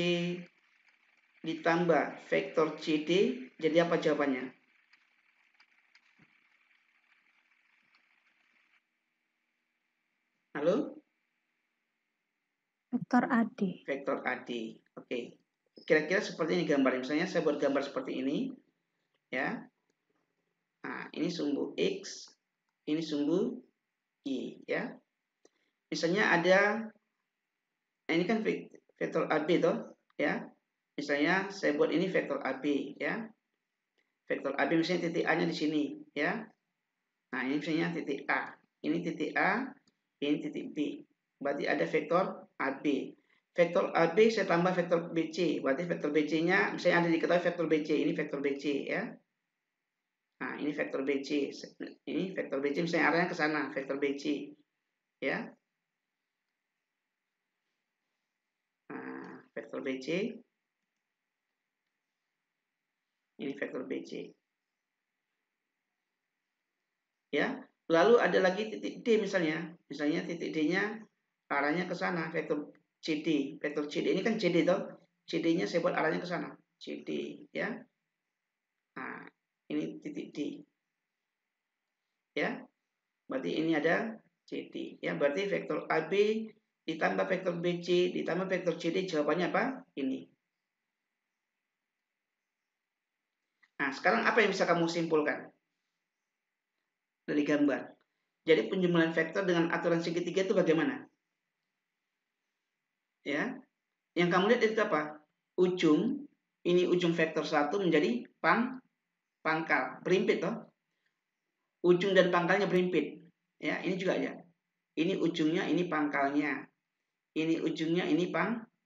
ditambah vektor CD, jadi apa jawabannya? Halo? Vektor AD. Vektor AD. Oke. Kira-kira seperti ini gambarnya. Misalnya saya buat gambar seperti ini. Ya. Nah, ini sumbu X, ini sumbu Y ya. Misalnya ada ini kan vektor AB toh, ya. Misalnya saya buat ini vektor AB ya. Vektor AB misalnya titik A-nya di sini ya. Nah, ini misalnya titik A. Ini titik A, ini titik B. Berarti ada vektor AB. Vektor AB saya tambah vektor BC. Berarti vektor BC-nya misalnya ada diketahui vektor BC. Ini vektor BC ya. Nah, ini vektor BC. Ini vektor BC misalnya arahnya ke sana, vektor BC. Ya. Nah, vektor BC. Ini vektor BC. Ya. Lalu ada lagi titik D misalnya. Misalnya titik D-nya arahnya ke sana, vektor CD. Vektor CD ini kan CD toh. CD-nya saya buat arahnya ke sana. CD ya. Nah, ini titik D. Ya. Berarti ini ada CD. Ya, berarti vektor AB ditambah vektor BC ditambah vektor CD jawabannya apa? Ini. Nah, sekarang apa yang bisa kamu simpulkan dari gambar? Jadi penjumlahan vektor dengan aturan segitiga itu bagaimana? Ya. Yang kamu lihat itu apa? Ujung, ini ujung vektor 1 menjadi pangkal, berimpit toh. Ujung dan pangkalnya berimpit. Ya, ini juga ya. Ini ujungnya, ini pangkalnya. Ini ujungnya, ini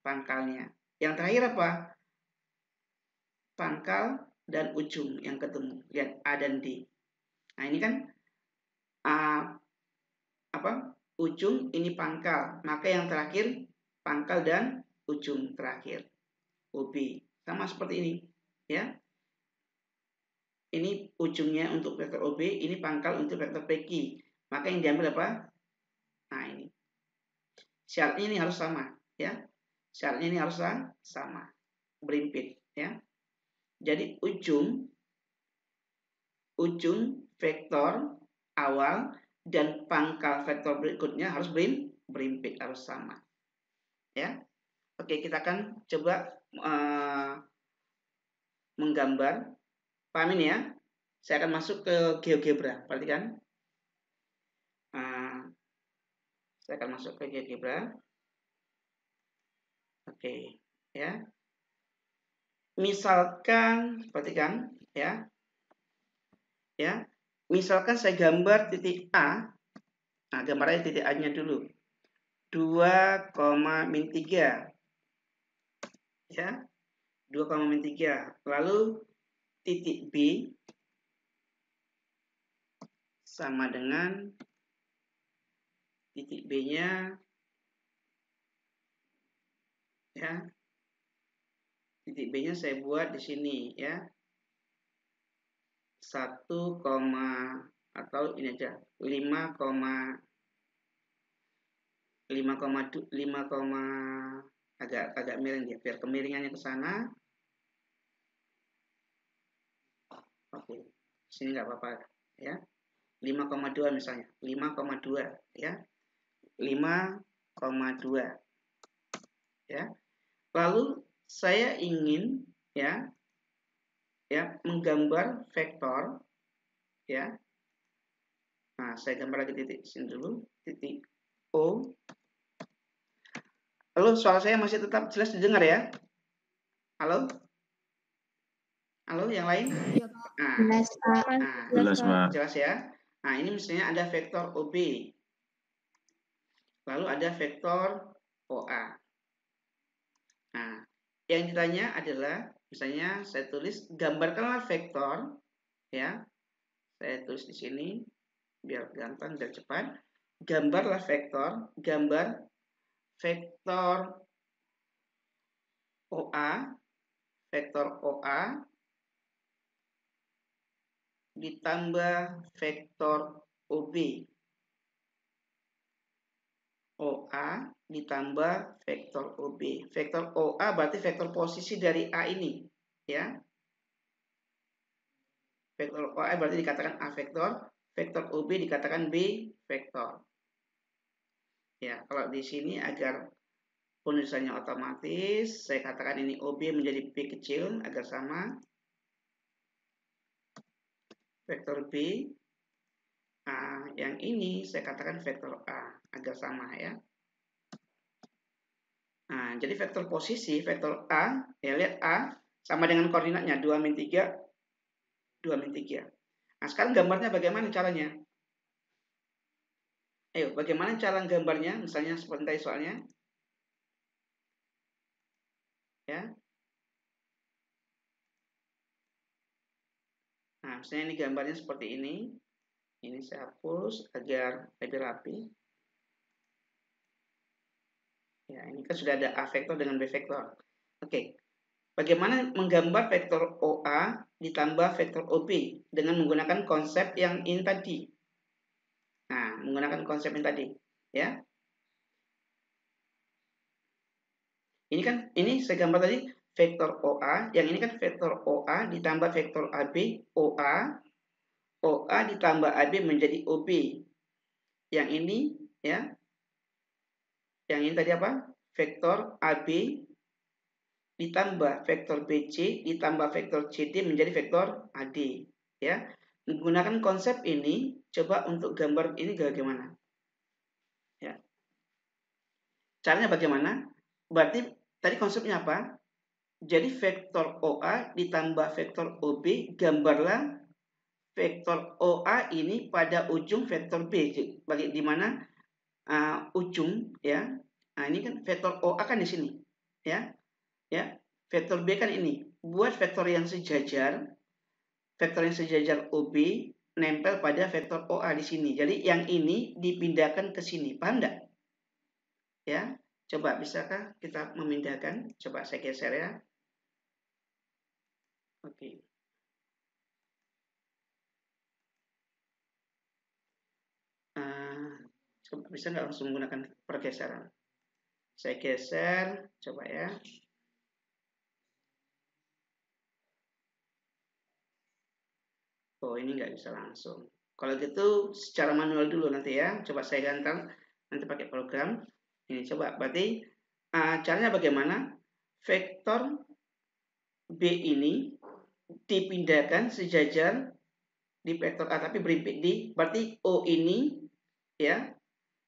pangkalnya. Yang terakhir apa? Pangkal dan ujung yang ketemu. Lihat A dan D. Nah, ini kan ujung, ini pangkal. Maka yang terakhir pangkal dan ujung terakhir. OB. Sama seperti ini, ya. Ini ujungnya untuk vektor OB, ini pangkal untuk vektor PQ. Maka yang diambil apa? Nah, ini. Syaratnya ini harus sama, ya. Syaratnya ini harus sama. Berimpit, ya. Jadi ujung vektor awal dan pangkal vektor berikutnya harus berimpit, harus sama. Ya. Oke, kita akan coba menggambar. Paham ini ya? Saya akan masuk ke GeoGebra. Perhatikan. Saya akan masuk ke GeoGebra. Oke, ya. Misalkan, perhatikan, ya. Ya. Misalkan saya gambar titik A. Nah, gambarnya titik A-nya dulu. 2,-3. Ya. 2,-3. Lalu titik B sama dengan titik B-nya, ya. Titik B-nya saya buat di sini, ya. 1, atau ini aja 5, agak miring ya, biar kemiringannya ke sana. Oke, sini nggak apa-apa, ya. 5,2 misalnya, 5,2, ya. 5,2, ya. Lalu saya ingin, ya menggambar vektor, ya. Nah, saya gambar lagi titik sini dulu, titik O. Halo, suara saya masih tetap jelas didengar ya? Halo? Halo, yang lain? Iya, Pak. Jelas, Pak. Jelas, Pak. Jelas ya? Nah, ini misalnya ada vektor OB. Lalu ada vektor OA. Nah, yang ditanya adalah, misalnya saya tulis, gambarkanlah vektor, ya. Saya tulis di sini, biar gampang, biar cepat. Gambar vektor OA ditambah vektor OB. OA ditambah vektor OB. Vektor OA berarti vektor posisi dari A ini, ya. Vektor OA berarti dikatakan A vektor, vektor OB dikatakan B vektor. Ya, kalau di sini agar penulisannya otomatis, saya katakan ini OB menjadi B kecil agar sama. Vektor B, yang ini saya katakan vektor A agar sama, ya. Nah, jadi vektor posisi, vektor A, ya lihat A sama dengan koordinatnya 2-3, 2-3. Nah, sekarang gambarnya bagaimana caranya? Ayo, bagaimana cara gambarnya? Misalnya seperti tadi soalnya. Ya. Nah, misalnya ini gambarnya seperti ini. Ini saya hapus agar lebih rapi. Ya, ini kan sudah ada A vektor dengan B vektor. Oke. Bagaimana menggambar vektor OA ditambah vektor OB dengan menggunakan konsep yang ini tadi. Nah, menggunakan konsep yang tadi, ya. Ini saya gambar tadi vektor OA, yang ini kan vektor OA ditambah vektor AB, OA ditambah AB menjadi OB. Yang ini, ya. Yang ini tadi apa? Vektor AB ditambah vektor BC ditambah vektor CD menjadi vektor AD, ya. Menggunakan konsep ini, coba untuk gambar ini bagaimana? Ya. Caranya bagaimana? Berarti tadi konsepnya apa? Jadi vektor OA ditambah vektor OB, gambarlah vektor OA ini pada ujung vektor B. Bagi di mana ujung, ya. Nah, ini kan vektor OA kan di sini, ya. Ya. Vektor B kan ini. Buat vektor yang sejajar OB nempel pada vektor OA di sini. Jadi yang ini dipindahkan ke sini. Paham enggak? Ya. Coba bisakah kita memindahkan? Coba saya geser, ya. Oke. Coba bisa nggak langsung menggunakan pergeseran? Saya geser, coba ya. Oh, ini nggak bisa langsung. Kalau gitu secara manual dulu nanti ya. Coba saya gantar nanti pakai program. Ini coba, berarti caranya bagaimana? Vektor B ini dipindahkan sejajar di vektor A, tapi berimpit di, berarti O ini ya,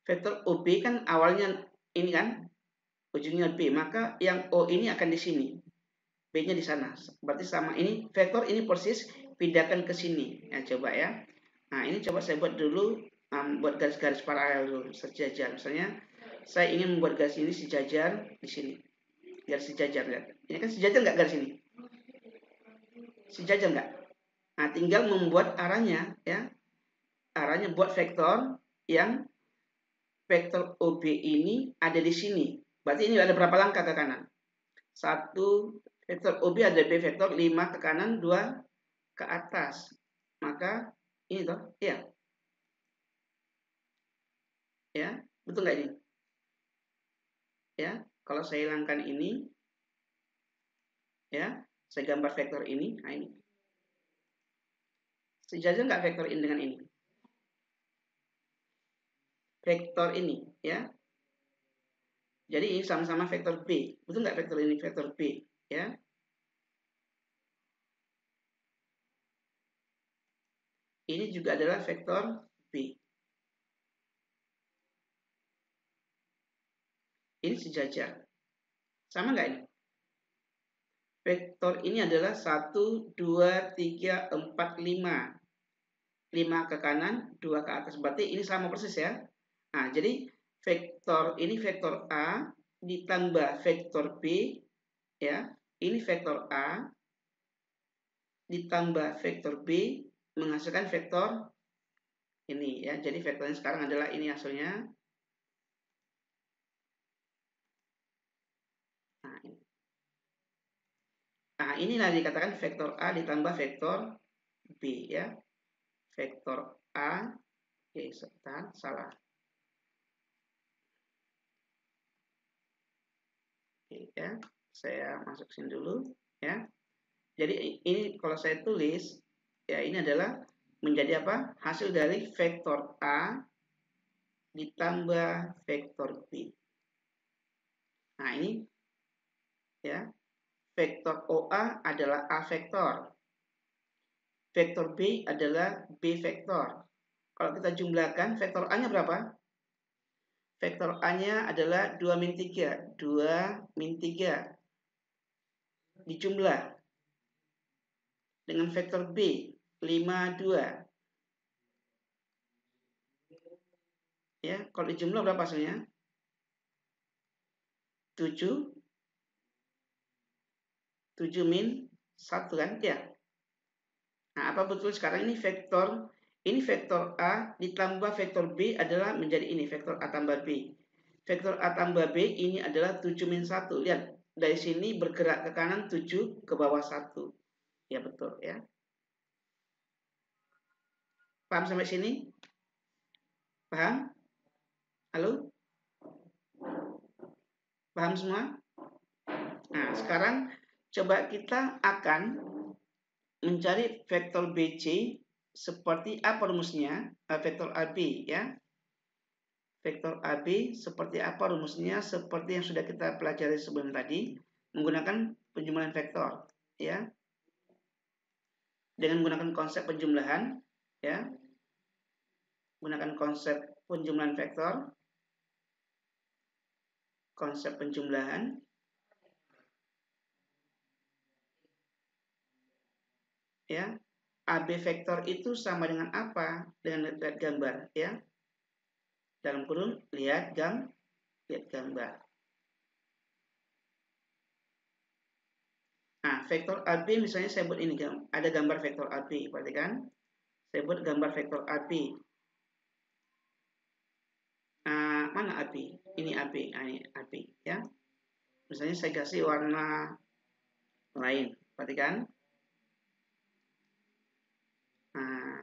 vektor OB kan awalnya ini kan, ujungnya B, maka yang O ini akan di sini, B-nya di sana, berarti sama ini, vektor ini persis pindahkan ke sini, ya coba ya. Nah ini coba saya buat dulu, buat garis-garis paralel dulu, sejajar, misalnya saya ingin membuat garis ini sejajar di sini, garis sejajar, lihat, ini kan sejajar nggak garis ini? Sejajar nggak? Nah, tinggal membuat arahnya ya. Arahnya buat vektor yang vektor OB ini ada di sini. Berarti ini ada berapa langkah ke kanan? 1, vektor OB ada B vektor, 5 ke kanan, 2 ke atas. Maka ini toh, iya. Ya, betul nggak ini? Ya, kalau saya hilangkan ini, ya, saya gambar vektor ini, nah ini. Sejajar nggak vektor ini dengan ini? Vektor ini, ya. Jadi ini sama-sama vektor B. Betul nggak vektor ini vektor B, ya? Ini juga adalah vektor B. Ini sejajar. Sama nggak ini? Vektor ini adalah 1, 2, 3, 4, 5. 5 ke kanan, 2 ke atas. Berarti ini sama persis ya. Nah, jadi vektor ini vektor A ditambah vektor B ya. Ini vektor A ditambah vektor B menghasilkan vektor ini ya. Jadi vektornya sekarang adalah ini hasilnya. Nah, ini. Nah, inilah dikatakan vektor A ditambah vektor B ya. Vektor A, oke, sebentar, salah. Oke ya, saya masukin dulu ya. Jadi ini kalau saya tulis ya, ini adalah menjadi apa? Hasil dari vektor A ditambah vektor B. Nah, ini ya. Vektor OA adalah A vektor. Vektor B adalah B vektor. Kalau kita jumlahkan, vektor A-nya berapa? Vektor A-nya adalah 2 min 3. 2 min 3. Dijumlah dengan vektor B, 5, 2. Ya, kalau dijumlah berapa hasilnya? 7 min 1 kan? Ya. Nah, apa betul sekarang ini vektor A ditambah vektor B adalah menjadi ini, vektor A tambah B. Vektor A tambah B ini adalah 7 min 1. Lihat, dari sini bergerak ke kanan 7, ke bawah 1. Ya, betul ya. Paham sampai sini? Paham? Halo? Paham semua? Nah, sekarang coba kita akan mencari vektor BC seperti apa rumusnya, vektor AB ya. Vektor AB seperti apa rumusnya, seperti yang sudah kita pelajari sebelum tadi, menggunakan penjumlahan vektor ya. Dengan menggunakan konsep penjumlahan ya. Menggunakan konsep penjumlahan vektor. Konsep penjumlahan ya. AB vektor itu sama dengan apa? Dengan lihat gambar ya. Dalam kurung lihat gambar. Nah, vektor AB misalnya saya buat ini, ada gambar vektor AB, perhatikan. Saya buat gambar vektor AB. Mana AB? Ini AB, ini AB ya. Misalnya saya kasih warna lain, perhatikan. Nah,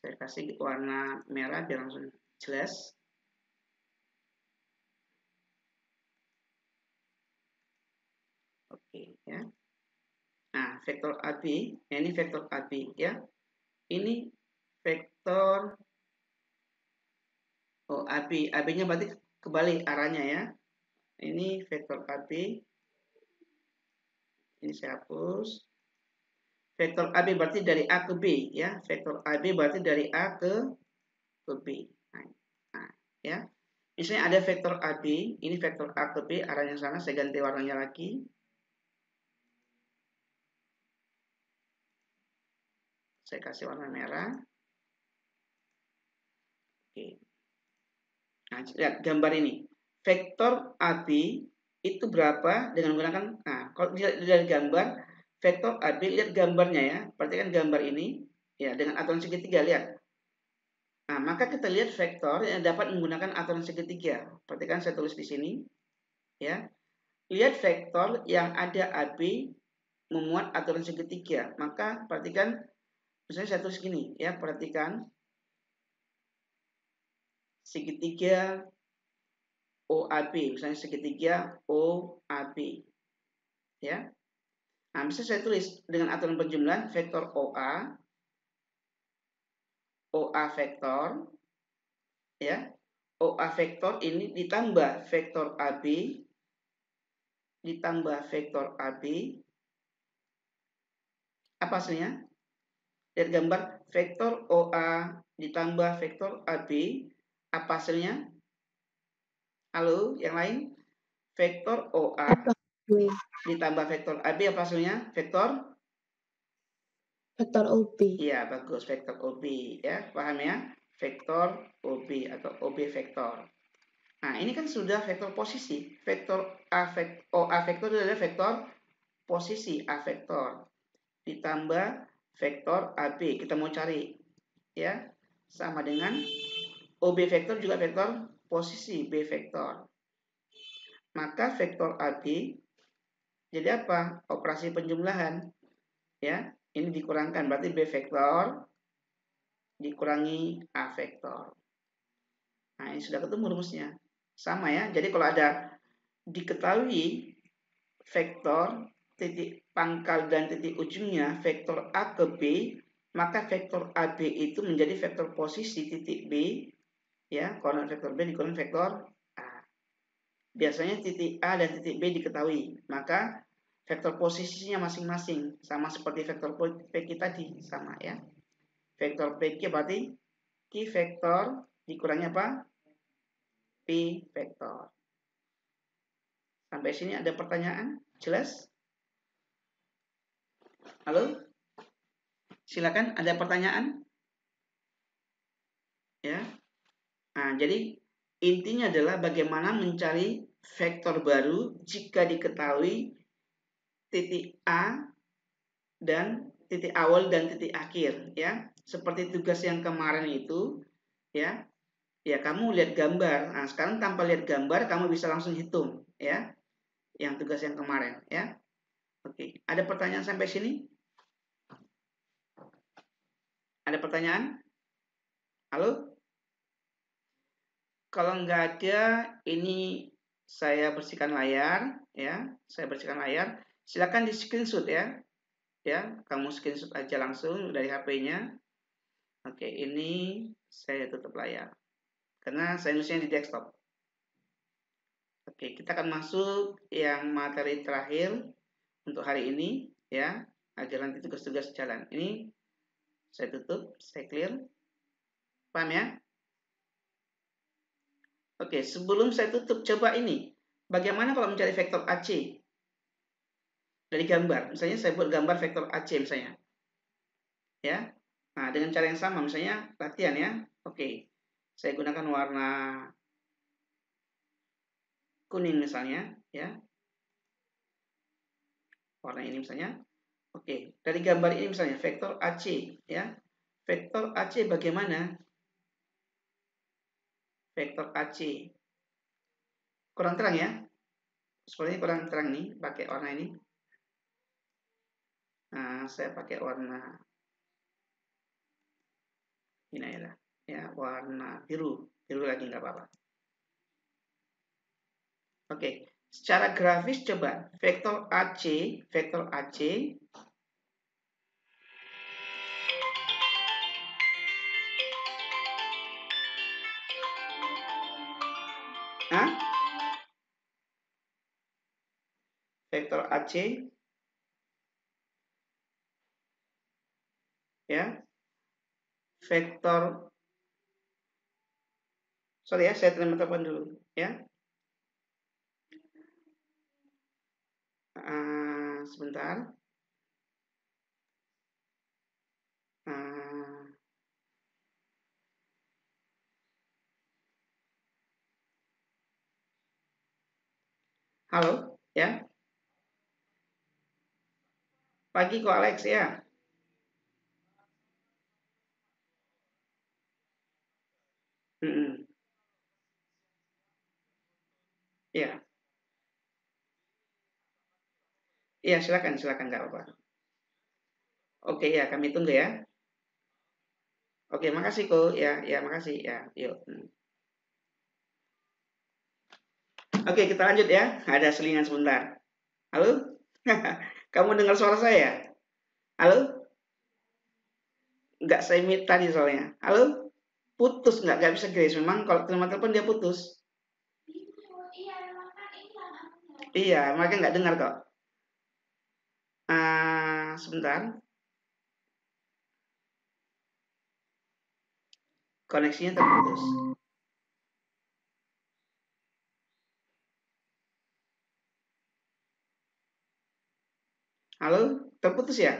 saya kasih warna merah biar langsung jelas. Oke, ya. Nah, vektor AB, ya ini vektor AB, ya. Ini vektor AB. AB-nya berarti kebalik arahnya, ya. Ini vektor AB. Ini saya hapus. Vektor AB berarti dari A ke B, ya. Vektor AB berarti dari A ke B. Nah, ya. Misalnya ada vektor AB, ini vektor A ke B, arahnya sana, saya ganti warnanya lagi. Saya kasih warna merah. Oke. Nah, lihat gambar ini. Vektor AB itu berapa dengan menggunakan, nah, kalau dilihat dari gambar, vektor AB, lihat gambarnya ya. Perhatikan gambar ini, ya, dengan aturan segitiga, lihat. Nah, maka kita lihat vektor yang dapat menggunakan aturan segitiga. Perhatikan saya tulis di sini, ya. Lihat vektor yang ada AB memuat aturan segitiga. Maka perhatikan, misalnya saya tulis gini, ya, perhatikan segitiga OAB, misalnya segitiga OAB, ya. Nah, bisa saya tulis dengan aturan penjumlahan vektor OA vektor, ya. OA vektor ini ditambah vektor AB ditambah vektor AB, apa hasilnya? Lihat gambar, vektor OA ditambah vektor AB, apa hasilnya? Halo, yang lain? Vektor OA ditambah vektor AB, apa hasilnya? Vektor OB. Iya, bagus, vektor OB, ya. Paham ya? Vektor OB atau OB vektor. Nah, ini kan sudah vektor posisi. Vektor OA vektor itu adalah vektor posisi A vektor ditambah vektor AB. Kita mau cari, ya, sama dengan OB vektor juga vektor posisi B vektor. Maka vektor AB jadi apa? Operasi penjumlahan, ya. Ini dikurangkan, berarti B vektor dikurangi A vektor. Nah, ini sudah ketemu rumusnya. Sama ya. Jadi kalau ada diketahui vektor titik pangkal dan titik ujungnya vektor A ke B, maka vektor AB itu menjadi vektor posisi titik B, ya, koordinat vektor B dikurangi vektor A. Biasanya titik A dan titik B diketahui, maka vektor posisinya masing-masing sama seperti vektor PQ tadi, sama ya. Vektor PQ berarti Q vektor dikurangi apa? P vektor. Sampai sini ada pertanyaan? Jelas? Halo? Silakan, ada pertanyaan? Ya. Nah, jadi intinya adalah bagaimana mencari vektor baru jika diketahui titik A dan titik awal dan titik akhir, ya. Seperti tugas yang kemarin itu, ya. Ya, kamu lihat gambar. Nah, sekarang tanpa lihat gambar kamu bisa langsung hitung, ya. Yang tugas yang kemarin, ya. Oke, ada pertanyaan sampai sini? Ada pertanyaan? Halo? Kalau nggak ada, ini saya bersihkan layar, ya. Saya bersihkan layar. Silakan di screenshot ya. Ya, kamu screenshot aja langsung dari HP-nya. Oke, ini saya tutup layar. Karena saya nulisnya di desktop. Oke, kita akan masuk yang materi terakhir untuk hari ini, ya. Agar nanti tugas-tugas jalan. Ini saya tutup, saya clear. Paham ya? Oke, sebelum saya tutup, coba ini. Bagaimana kalau mencari vektor AC? Dari gambar. Misalnya saya buat gambar vektor AC misalnya. Ya. Nah, dengan cara yang sama, misalnya latihan ya. Oke. Saya gunakan warna kuning misalnya, ya. Warna ini misalnya. Oke, dari gambar ini misalnya vektor AC, ya. Vektor AC bagaimana? Vektor AC. Kurang terang ya? Sepertinya kurang terang nih pakai warna ini. Nah, saya pakai warna Ini ya, warna biru lagi nggak apa-apa. Oke, secara grafis coba vektor AC vektor AC ya, vektor, sorry ya, saya terima telepon dulu ya. Sebentar. Halo ya. Pagi kok Alex ya. Ya. Iya, silakan nggak apa-apa. Oke ya, kami tunggu ya. Oke, makasih kok ya, makasih ya. Yuk. Oke, kita lanjut ya. Ada selingan sebentar. Halo? Kamu dengar suara saya? Halo? Nggak saya mute tadi soalnya. Halo? Putus nggak bisa Grace. Memang kalau terima telepon dia putus. Iya, mereka nggak dengar kok. Sebentar. Koneksinya terputus. Halo? Terputus ya?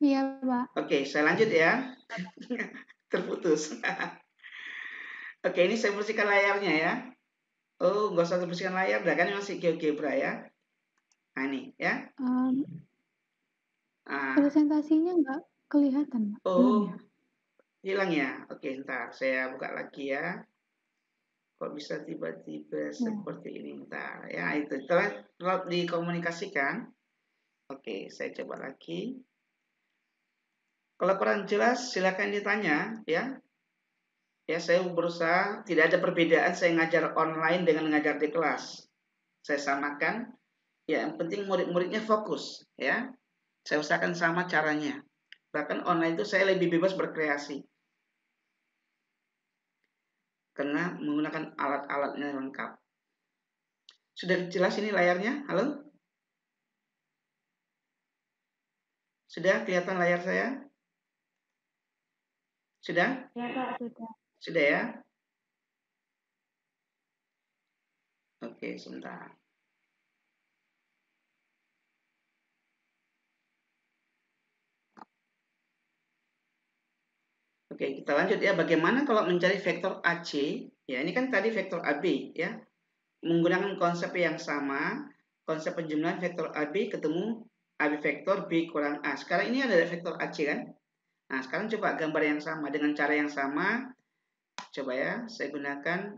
Iya, Pak. Oke, saya lanjut ya. Terputus. Oke, ini saya bersihkan layarnya ya. Oh, nggak usah bersihkan layar, dah kan masih GeoGebra ya. Nah ini ya. Presentasinya nggak kelihatan, Pak. Oh, hilang ya. Oke, ntar saya buka lagi ya. Kok bisa tiba-tiba seperti ini? Ntar ya, itu telah dikomunikasikan. Oke, saya coba lagi. Kalau kurang jelas, silakan ditanya ya. Ya, saya berusaha tidak ada perbedaan saya ngajar online dengan ngajar di kelas. Saya samakan. Ya, yang penting murid-muridnya fokus ya. Saya usahakan sama caranya. Bahkan online itu saya lebih bebas berkreasi. Karena menggunakan alat-alatnya lengkap. Sudah jelas ini layarnya? Halo? Sudah kelihatan layar saya? Sudah? Ya, Pak, sudah. Sudah ya? Oke, sebentar. Oke, kita lanjut ya. Bagaimana kalau mencari vektor AC? Ya, ini kan tadi vektor AB ya. Menggunakan konsep yang sama, konsep penjumlahan vektor AB ketemu AB vektor B kurang A. Sekarang ini ada vektor AC kan? Nah, sekarang coba gambar yang sama dengan cara yang sama. Coba ya, saya gunakan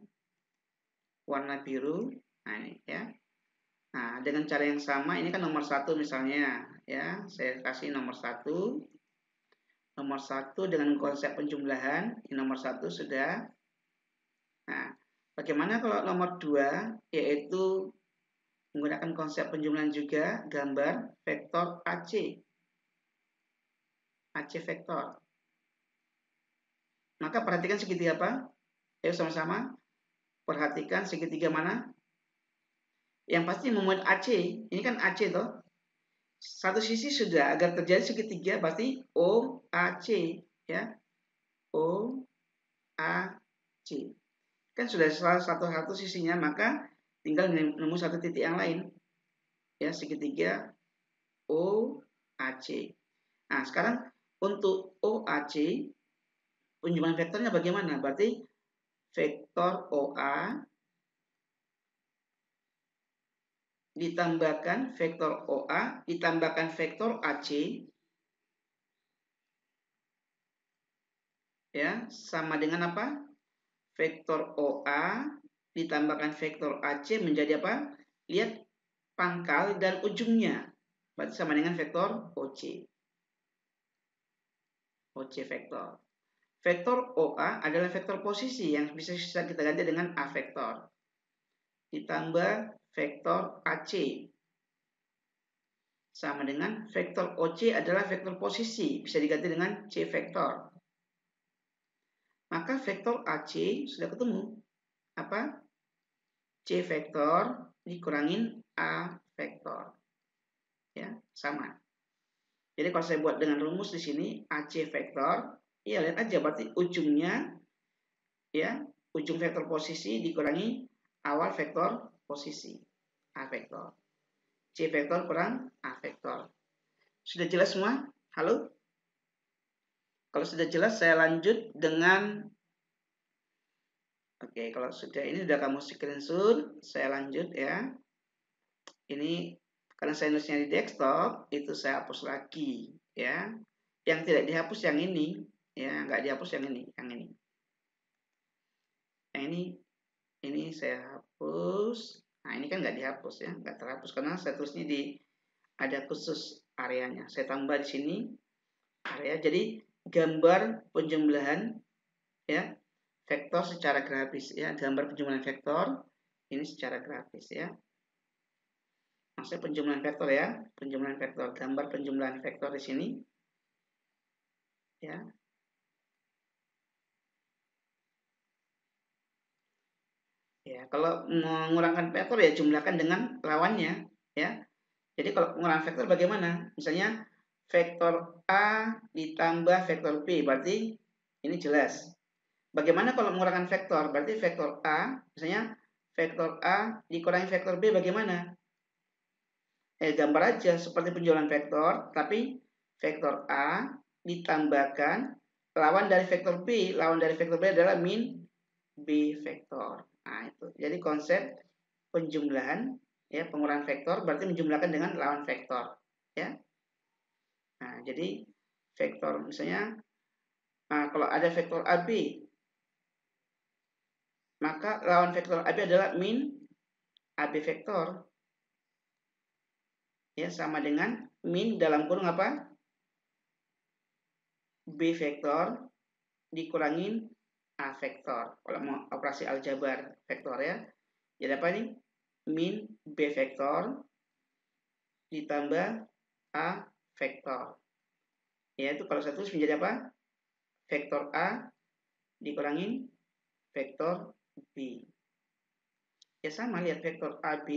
warna biru. Nah, ini ya. Nah, dengan cara yang sama, ini kan nomor 1 misalnya ya. Saya kasih nomor 1. Nomor 1 dengan konsep penjumlahan. Ini nomor 1 sudah. Nah, bagaimana kalau nomor 2, yaitu menggunakan konsep penjumlahan juga, gambar vektor AC. AC vektor. Maka perhatikan segitiga apa? Ayo sama-sama. Perhatikan segitiga mana? Yang pasti memuat AC. Ini kan AC toh. Satu sisi sudah, agar terjadi segitiga pasti OAC ya. OAC. Kan sudah salah satu sisinya, maka tinggal nemu satu titik yang lain. Ya, segitiga OAC. Nah, sekarang untuk OAC penjumlahan vektornya bagaimana? Berarti vektor OA ditambahkan vektor OA ditambahkan vektor AC ya, sama dengan apa? Vektor OA ditambahkan vektor AC menjadi apa? Lihat pangkal dan ujungnya. Berarti sama dengan vektor OC. OC vektor. Vektor OA adalah vektor posisi yang bisa kita ganti dengan A vektor. Ditambah vektor AC. Sama dengan vektor OC adalah vektor posisi, bisa diganti dengan C vektor. Maka vektor AC sudah ketemu. Apa? C vektor dikurangin A vektor. Ya, sama. Jadi kalau saya buat dengan rumus di sini AC vektor, ya lihat aja berarti ujungnya ya, ujung vektor posisi dikurangi awal vektor posisi A vektor. C vektor kurang A vektor. Sudah jelas semua? Halo? Kalau sudah jelas saya lanjut dengan Oke, kalau sudah ini sudah kamu screenshot, saya lanjut ya. Ini karena saya nulisnya di desktop, itu saya hapus lagi ya. Yang tidak dihapus yang ini, ya nggak dihapus yang ini, yang ini. Yang ini saya hapus. Nah ini kan nggak dihapus ya, nggak terhapus karena saya tulisnya di ada khusus areanya. Saya tambah di sini area. Jadi gambar penjumlahan ya vektor secara grafis ya, gambar penjumlahan vektor ini secara grafis ya. Maksudnya penjumlahan vektor ya, penjumlahan vektor, gambar penjumlahan vektor di sini ya. Ya, kalau mengurangkan vektor ya jumlahkan dengan lawannya ya. Jadi kalau pengurangan vektor bagaimana? Misalnya vektor A ditambah vektor B, berarti ini jelas. Bagaimana kalau mengurangkan vektor? Berarti vektor A, misalnya vektor A dikurangi vektor B bagaimana? Gambar aja seperti penjualan vektor, tapi vektor A ditambahkan lawan dari vektor B. Lawan dari vektor B adalah min B vektor. Nah, itu. Jadi konsep penjumlahan ya, pengurangan vektor berarti menjumlahkan dengan lawan vektor, ya. Nah, jadi vektor misalnya kalau ada vektor AB, maka lawan vektor AB adalah min AB vektor. Ya, sama dengan min dalam kurung apa? B vektor dikurangin A vektor. Kalau mau operasi aljabar vektor ya. Jadi apa ini? Min B vektor ditambah A vektor. Yaitu kalau saya tulis menjadi apa? Vektor A dikurangin vektor B. Ya sama, lihat vektor AB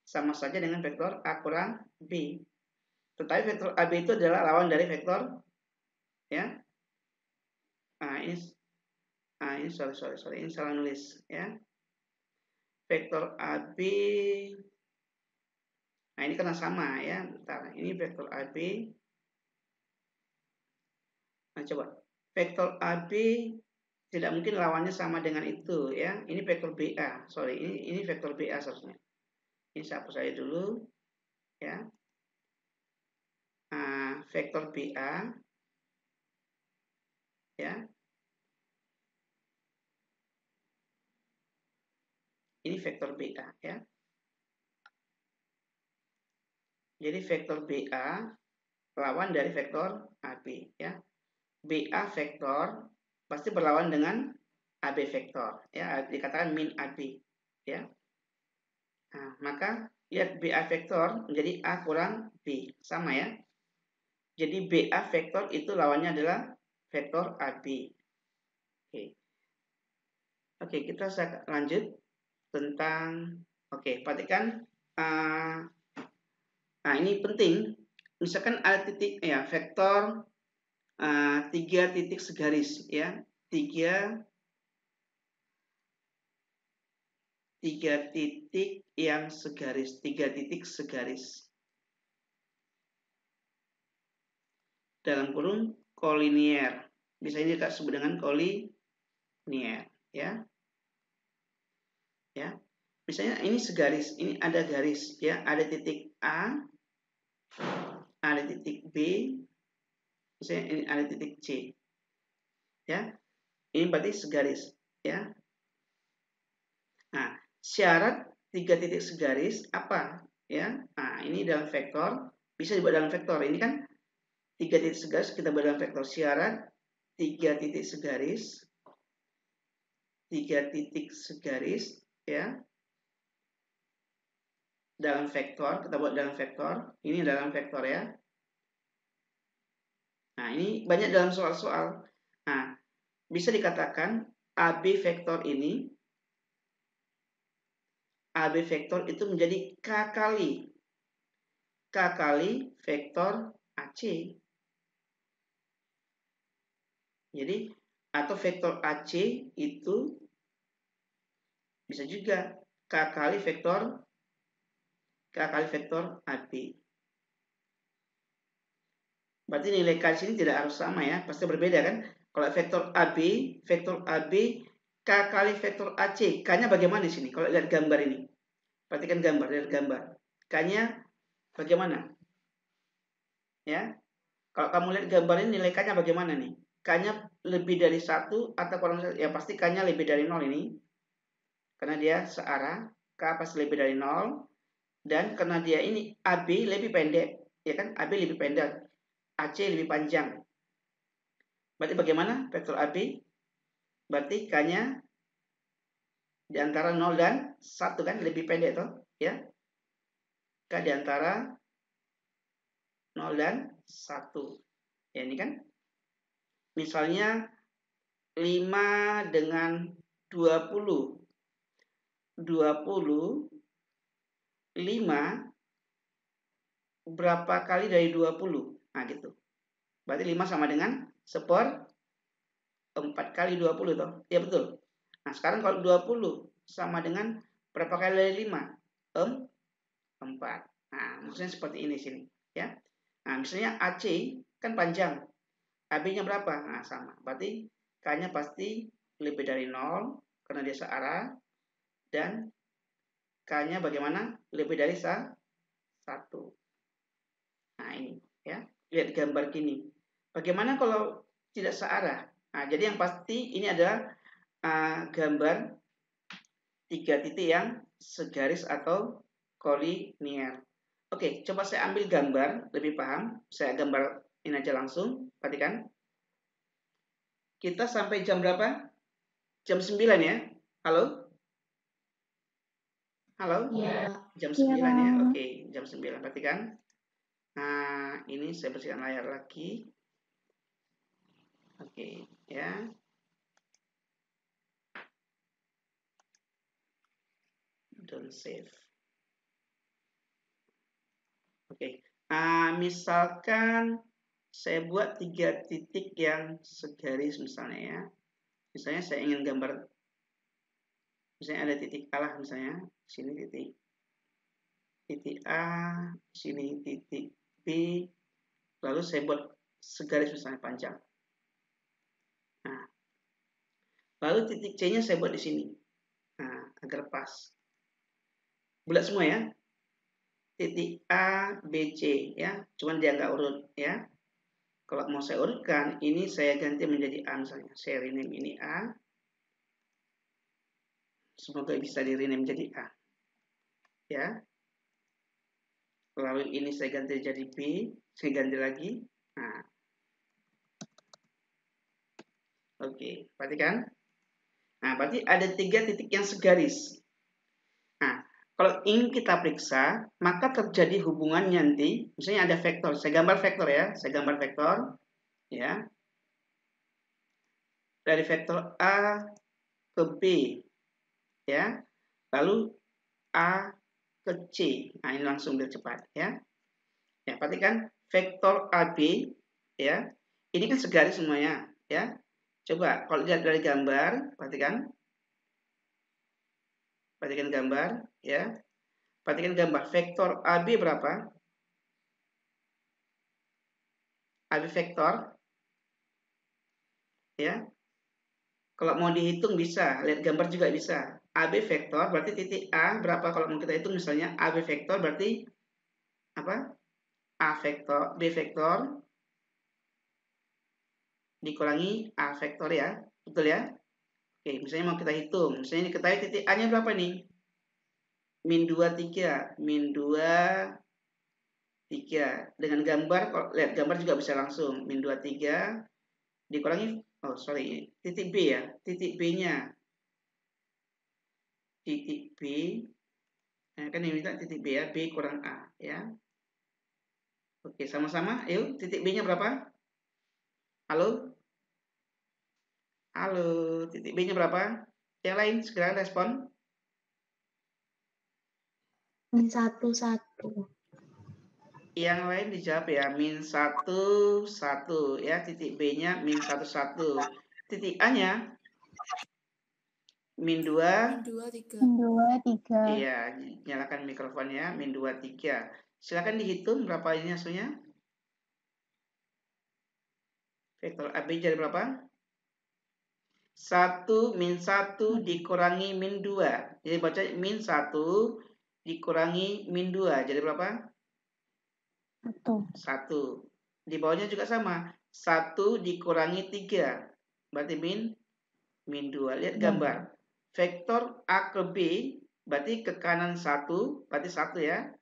sama saja dengan vektor A kurang B. Tetapi vektor AB itu adalah lawan dari vektor ya. Ini sorry, ini salah nulis ya. Vektor AB, nah ini karena sama ya. Bentar, ini vektor AB. Nah coba, vektor AB tidak mungkin lawannya sama dengan itu ya. Ini vektor BA, sorry, ini vektor BA seharusnya. Ini saya hapus aja dulu ya. Vektor BA ya. Ini vektor BA ya. Jadi vektor BA lawan dari vektor AB ya. BA vektor pasti berlawan dengan AB vektor ya, dikatakan min AB ya. Nah, maka lihat BA vektor menjadi A kurang B, sama ya. Jadi BA vektor itu lawannya adalah vektor AB. Oke, kita lanjut tentang perhatikan. Nah, ini penting. Misalkan ada titik ya, vektor 3 titik segaris ya. 3 titik yang segaris, 3 titik segaris. Dalam kurung kolinier. Bisa ini kita sebut dengan kolinier ya. Ya. Misalnya ini segaris, ini ada garis ya, ada titik A, ada titik B, misalnya ini ada titik C. Ya. Ini berarti segaris ya. Nah, syarat 3 titik segaris apa ya? Nah, ini dalam vektor, bisa dibuat dalam vektor. Ini kan 3 titik segaris kita buat dalam vektor. Syarat 3 titik segaris, 3 titik segaris, ya. Dalam vektor, kita buat dalam vektor. Ini dalam vektor ya. Nah, ini banyak dalam soal-soal. Nah, bisa dikatakan AB vektor ini, AB vektor itu menjadi K kali vektor AC. Jadi, atau vektor AC itu bisa juga K kali vektor AB. Berarti nilai K di sini tidak harus sama ya, pasti berbeda kan? Kalau vektor AB K kali vektor AC, K-nya bagaimana di sini? Kalau lihat gambar ini, perhatikan gambar, lihat gambar. K-nya bagaimana? Ya, kalau kamu lihat gambar ini, nilai K-nya bagaimana nih? K-nya lebih dari 1 atau kurang dari 1? Ya pasti K-nya lebih dari 0 ini. Karena dia searah, K pasti lebih dari 0. Dan karena dia ini AB lebih pendek, ya kan? AB lebih pendek, AC lebih panjang. Berarti bagaimana vektor AB? Berarti K-nya di antara 0 dan 1 kan, lebih pendek toh, ya. K di antara 0 dan 1. Ya ini kan. Misalnya 5 dengan 20. 5 berapa kali dari 20? Nah gitu. Berarti 5 sama dengan 1/4 kali 20 toh. Ya betul. Nah sekarang kalau 20 sama dengan berapa kali dari 5? 4. Nah maksudnya seperti ini sini. Ya. Nah misalnya AC kan panjang. AB-nya berapa? Nah sama. Berarti K-nya pasti lebih dari 0 karena dia searah. Dan K-nya bagaimana? Lebih dari 1. Nah ini ya, lihat gambar gini. Bagaimana kalau tidak searah? Nah jadi yang pasti ini adalah gambar 3 titik yang segaris atau kolinier. Oke, coba saya ambil gambar lebih paham. Saya gambar ini aja langsung. Perhatikan. Kita sampai jam berapa? Jam 9 ya. Halo? Halo? Iya. Jam 9 ya. Oke, jam 9. Perhatikan. Nah, ini saya bersihkan layar lagi. Oke, ya. Don't save. Oke. Misalkan saya buat 3 titik yang segaris misalnya ya. Misalnya saya ingin gambar, misalnya ada titik A lah misalnya. Sini titik A, sini titik B. Lalu saya buat segaris misalnya panjang. Nah, lalu titik C-nya saya buat di sini. Nah, agar pas. Bulat semua ya. Titik A, B, C ya. Cuman dia nggak urut ya. Kalau mau saya urutkan, ini saya ganti menjadi A misalnya. Saya rename ini A. Semoga bisa di rename menjadi A. Ya. Lalu ini saya ganti jadi B. Saya ganti lagi. Nah. Oke, perhatikan. Nah, berarti ada 3 titik yang segaris. Nah, kalau ingin kita periksa, maka terjadi hubungannya nanti, misalnya ada vektor. Saya gambar vektor ya. Saya gambar vektor. Ya. Dari vektor A ke B. Ya. Lalu A ke C. Nah, ini langsung biar cepat ya. Ya, perhatikan vektor AB ya. Ini kan segaris semuanya ya. Coba kalau lihat dari gambar, perhatikan. Perhatikan gambar ya. Perhatikan gambar vektor AB berapa? AB vektor ya. Kalau mau dihitung bisa, lihat gambar juga bisa. AB vektor berarti titik A berapa kalau mau kita hitung misalnya AB vektor berarti apa? A vektor, B vektor dikurangi A vektor ya. Betul ya? Oke, misalnya mau kita hitung. Misalnya diketahui titik A-nya berapa nih? Min 2, 3. Min 2, 3. Dengan gambar, kalau lihat gambar juga bisa langsung. Min 2, 3. dikurangi, titik B ya, titik B-nya. Titik B, kan ini minta titik B ya, B kurang A ya. Oke, sama-sama, yuk, titik B-nya berapa? Halo? Halo, titik B-nya berapa? Yang lain segera respon. -1, 1. Yang lain dijawab ya, -1, 1 ya, titik B-nya -1, 1. Titik A-nya -2, 3. iya, nyalakan mikrofonnya, -2, 3. Silakan dihitung berapa ini hasilnya. Vektor AB jadi berapa? 1 -1 dikurangi -2. Jadi baca -1 dikurangi -2. Jadi berapa? 1. Di bawahnya juga sama. 1 dikurangi 3. Berarti -2. Lihat gambar. Vektor A ke B berarti ke kanan 1, berarti 1 ya.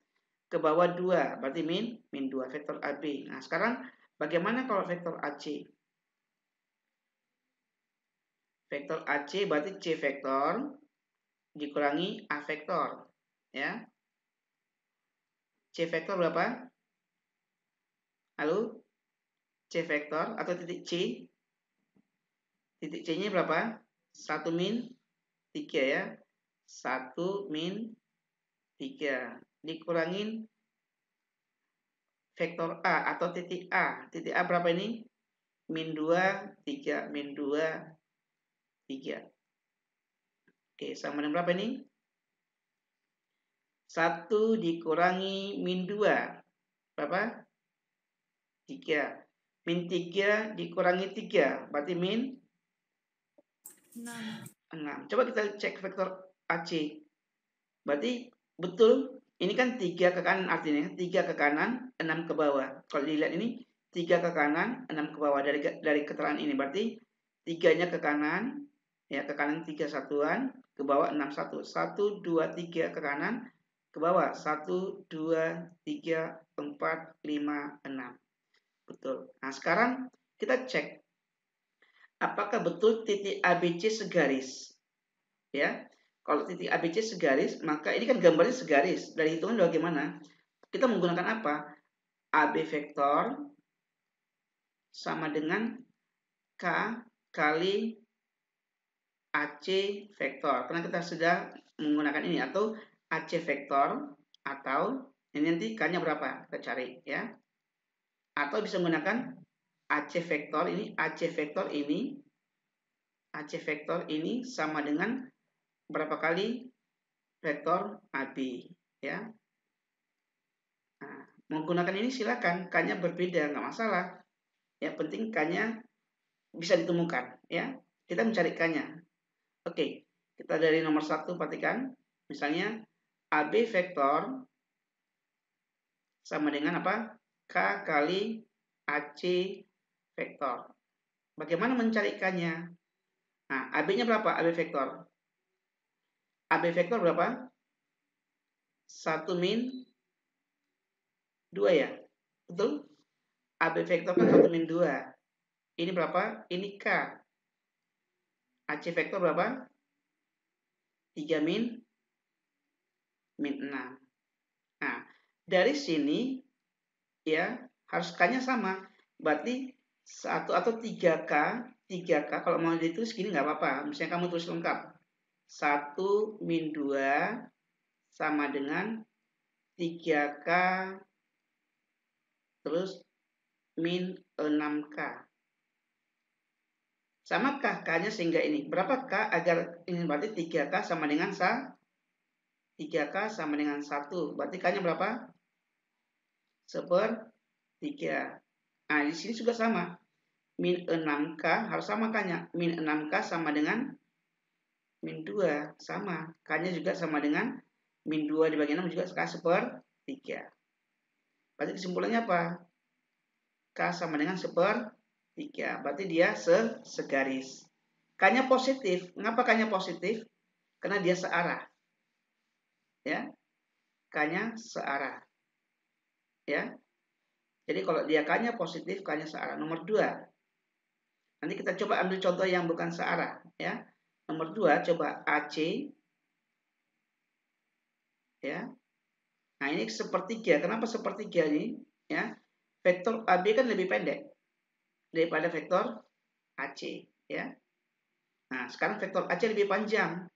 Ke bawah 2, berarti -2. Vektor AB. Nah, sekarang bagaimana kalau vektor AC? Vektor AC berarti C vektor dikurangi A vektor. Ya. C vektor berapa? Halo? C vektor atau titik C? Titik C-nya berapa? 1 - 3 ya. 1 - 3 dikurangin vektor A atau titik A. Titik A berapa ini? -2, 3, -2, 3. Oke, sama dengan berapa ini? 1 dikurangi -2. Berapa? 3. -3 dikurangi 3. Berarti -6. Coba kita cek vektor AC. Berarti betul. Ini kan 3 ke kanan artinya. 3 ke kanan, 6 ke bawah. Kalau dilihat ini 3 ke kanan, 6 ke bawah. Dari keterangan ini berarti 3-nya ke kanan. Ya, ke kanan 3 satuan. Ke bawah 6 1. 1, 2, 3 ke kanan. Ke bawah 1, 2, 3, 4, 5, 6. Betul. Nah, sekarang kita cek. Apakah betul titik ABC segaris? Ya. Kalau titik ABC segaris, maka ini kan gambarnya segaris. Dari hitungan bagaimana? Kita menggunakan apa? AB vektor sama dengan K kali AC vektor. Karena kita sudah menggunakan ini. Atau AC vektor. Atau ini nanti K-nya berapa? Kita cari ya. Atau bisa menggunakan AC vektor ini. AC vektor ini. AC vektor ini sama dengan berapa kali vektor AB ya. Nah, menggunakan ini silakan, K-nya berbeda nggak masalah. Ya penting K-nya bisa ditemukan ya. Kita mencari K-nya. Oke, kita dari nomor 1 perhatikan. Misalnya AB vektor sama dengan apa? K kali AC vektor. Bagaimana mencari K-nya? Nah, AB-nya berapa? AB vektor. AB vektor berapa? 1 - 2 ya. Betul? AB vektor kan 1 - 2. Ini berapa? Ini K. AC vektor berapa? 3 - 6. Nah, dari sini ya harus K-nya sama. Berarti 1 atau 3K. 3K kalau mau ditulis gini nggak apa-apa. Misalnya kamu tulis lengkap. 1 - 2 sama dengan 3K terus -6K. Samakah K-nya sehingga ini? Berapa K agar ini berarti 3K sama dengan 3K sama dengan 1. Berarti K-nya berapa? 1/3. Nah, di sini juga sama. -6K harus sama K-nya. -6K sama dengan -2. Sama. K-nya juga sama dengan -2 dibagi 6 juga K 1/3. Berarti kesimpulannya apa? K sama dengan 1/3. Berarti dia segaris. K-nya positif. Mengapa K-nya positif? Karena dia searah. Ya. K-nya searah. Ya. Jadi kalau dia K-nya positif, K-nya searah. Nomor 2. Nanti kita coba ambil contoh yang bukan searah, ya. Nomor 2, coba AC, ya. Nah, ini sepertiga. Kenapa sepertiga ini? Ya, vektor AB kan lebih pendek daripada vektor AC, ya. Nah, sekarang vektor AC lebih panjang.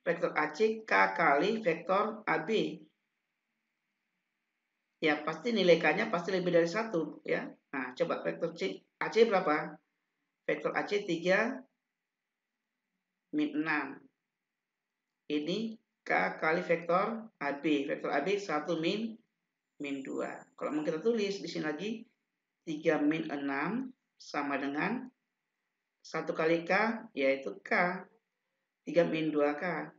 Vektor AC K kali vektor AB. Ya, pasti nilai K-nya pasti lebih dari 1, ya. Nah, coba vektor AC berapa? Vektor AC 3 min 6. Ini K kali vektor AB. Vektor AB 1 min 2. Kalau mau kita tulis di sini lagi 3 min 6 sama dengan 1 kali K, yaitu K. 3 min 2K.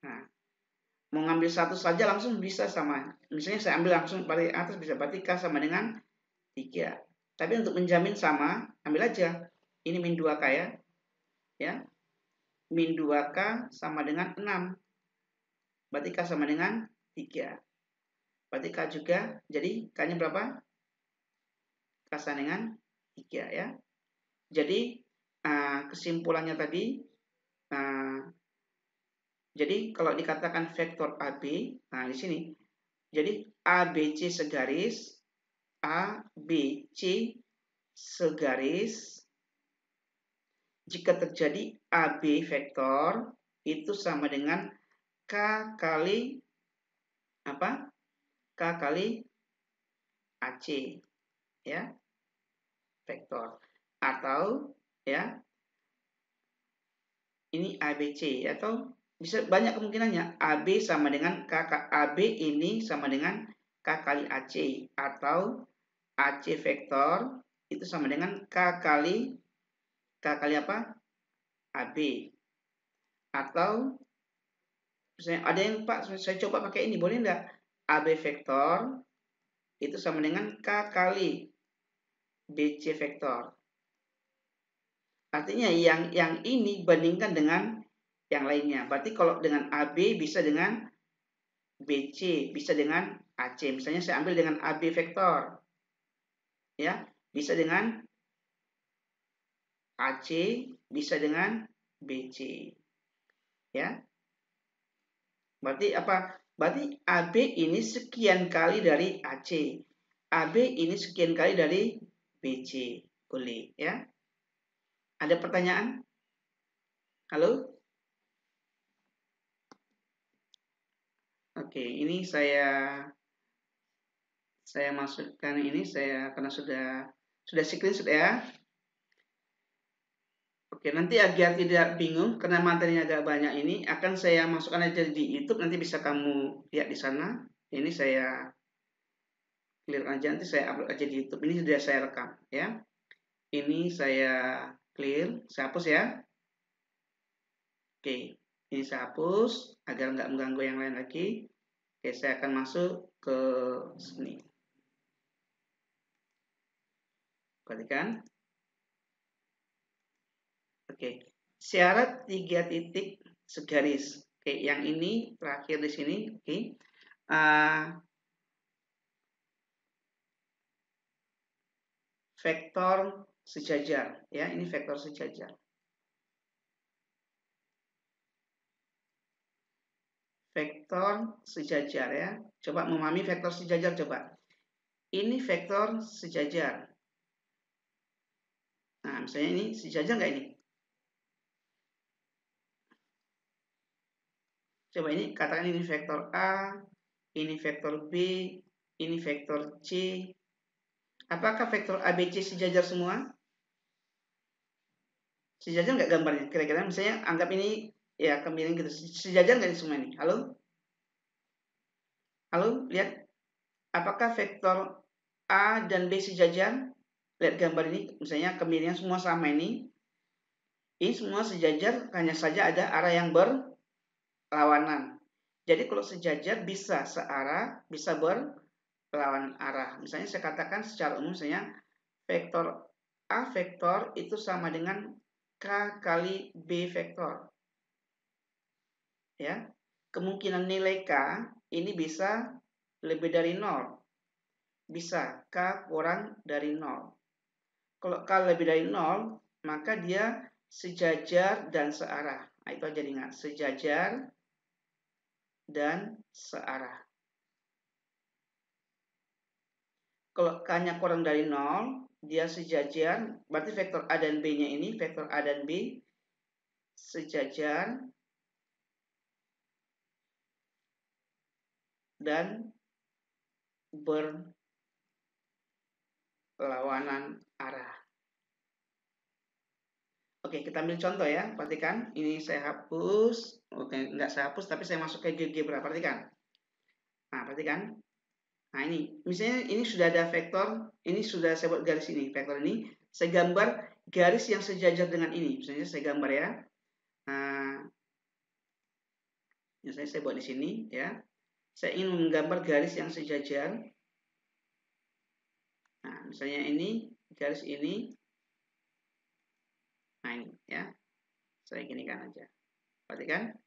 Nah, mau ngambil satu saja langsung bisa sama. Misalnya saya ambil langsung dari atas bisa, berarti K sama dengan 3. Tapi untuk menjamin sama, ambil aja. Ini min 2K ya. Ya. Min 2K sama dengan 6. Berarti K sama dengan 3. Berarti K juga, jadi K-nya berapa? K sama dengan 3 ya. Jadi kesimpulannya tadi, jadi kalau dikatakan vektor AB, nah di sini, jadi ABC segaris, ABC segaris, jika terjadi AB vektor, itu sama dengan K kali apa? K kali AC, ya, vektor. Atau ya, ini ABC, atau bisa banyak kemungkinannya. AB sama dengan K, AB ini sama dengan K kali AC, atau AC vektor itu sama dengan K kali apa? AB. Atau misalnya ada yang, Pak, saya coba pakai ini, boleh enggak? AB vektor itu sama dengan K kali BC vektor. Artinya yang ini bandingkan dengan yang lainnya. Berarti kalau dengan AB bisa dengan BC, bisa dengan AC. Misalnya saya ambil dengan AB vektor. Ya, bisa dengan AC, bisa dengan BC. Ya. Berarti apa? Berarti AB ini sekian kali dari AC. AB ini sekian kali dari BC. Boleh, ya. Ada pertanyaan? Halo? Oke, ini saya masukkan ini, karena sudah screenshot ya. Oke, nanti agar tidak bingung karena materinya agak banyak ini, akan saya masukkan aja di YouTube, nanti bisa kamu lihat di sana. Ini saya clear aja, nanti saya upload aja di YouTube. Ini sudah saya rekam ya. Ini saya clear, saya hapus ya. Oke, ini saya hapus agar nggak mengganggu yang lain lagi. Oke, saya akan masuk ke sini. Perhatikan. Oke, syarat 3 titik segaris. Oke, yang ini terakhir di sini. Oke, vektor sejajar. Ya, ini vektor sejajar. Vektor sejajar ya. Coba memahami vektor sejajar coba. Ini vektor sejajar. Nah, misalnya ini sejajar nggak ini? Coba ini katakan ini vektor A, ini vektor B, ini vektor C. Apakah vektor ABC sejajar semua? Sejajar nggak gambarnya? Kira-kira misalnya anggap ini ya kemiring gitu. Sejajar nggak semua ini? Halo? Halo, lihat. Apakah vektor A dan B sejajar? Lihat gambar ini, misalnya kemiringan semua sama ini. Ini semua sejajar, hanya saja ada arah yang berlawanan. Jadi kalau sejajar bisa searah, bisa berlawanan arah. Misalnya saya katakan secara umum, misalnya vektor A vektor itu sama dengan K kali B vektor. Ya, kemungkinan nilai K ini bisa lebih dari 0. Bisa K kurang dari 0. Kalau K lebih dari 0, maka dia sejajar dan searah. Nah, itu aja ingat, sejajar dan searah. Kalau K-nya kurang dari 0, dia sejajar, berarti vektor A dan B-nya ini, vektor A dan B sejajar dan berlawanan arah. Oke, kita ambil contoh ya. Perhatikan, ini saya hapus. Oke, enggak saya hapus, tapi saya masuk ke GeoGebra. Perhatikan. Nah, perhatikan. Nah, ini. Misalnya ini sudah ada vektor. Ini sudah saya buat garis ini. Vektor ini. Saya gambar garis yang sejajar dengan ini. Misalnya saya gambar ya. Nah, misalnya saya buat di sini ya. Saya ingin menggambar garis yang sejajar. Nah, misalnya ini. Garis ini. Nah, ini ya. Saya ginikan aja. Perhatikan.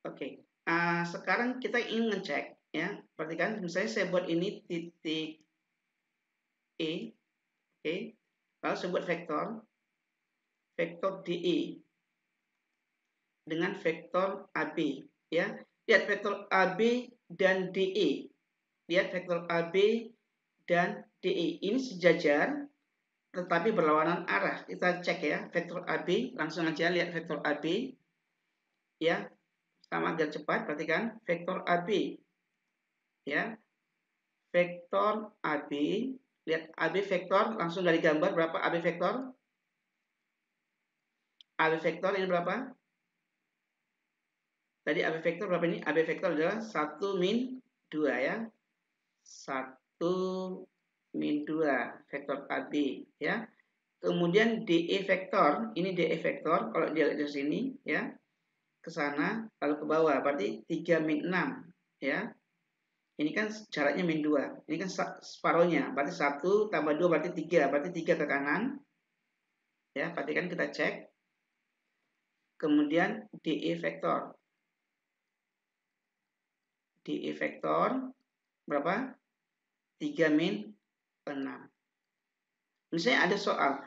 Oke. Sekarang kita ingin ngecek ya. Perhatikan, misalnya saya buat ini titik E. Oke. Lalu saya buat vektor DE dengan vektor AB ya. Lihat vektor AB dan DE. Lihat vektor AB dan DE. Ini sejajar tetapi berlawanan arah. Kita cek ya, vektor AB, langsung aja lihat vektor AB. Ya. Sama agar cepat, perhatikan vektor AB. Ya. Vektor AB, lihat AB vektor langsung dari gambar berapa AB vektor? AB vektor ini berapa? Tadi AB vektor berapa ini? AB vektor adalah 1 min 2 ya. 1 min 2 vektor AB ya. Kemudian DE vektor, ini DE vektor kalau dia dari sini ya ke sana lalu ke bawah berarti 3 min 6 ya. Ini kan jaraknya min 2. Ini kan separuhnya, berarti 1 tambah 2 berarti 3, berarti 3 ke kanan. Ya, perhatikan kita cek. Kemudian DE vektor. DE vektor berapa? 3 min 6. Misalnya ada soal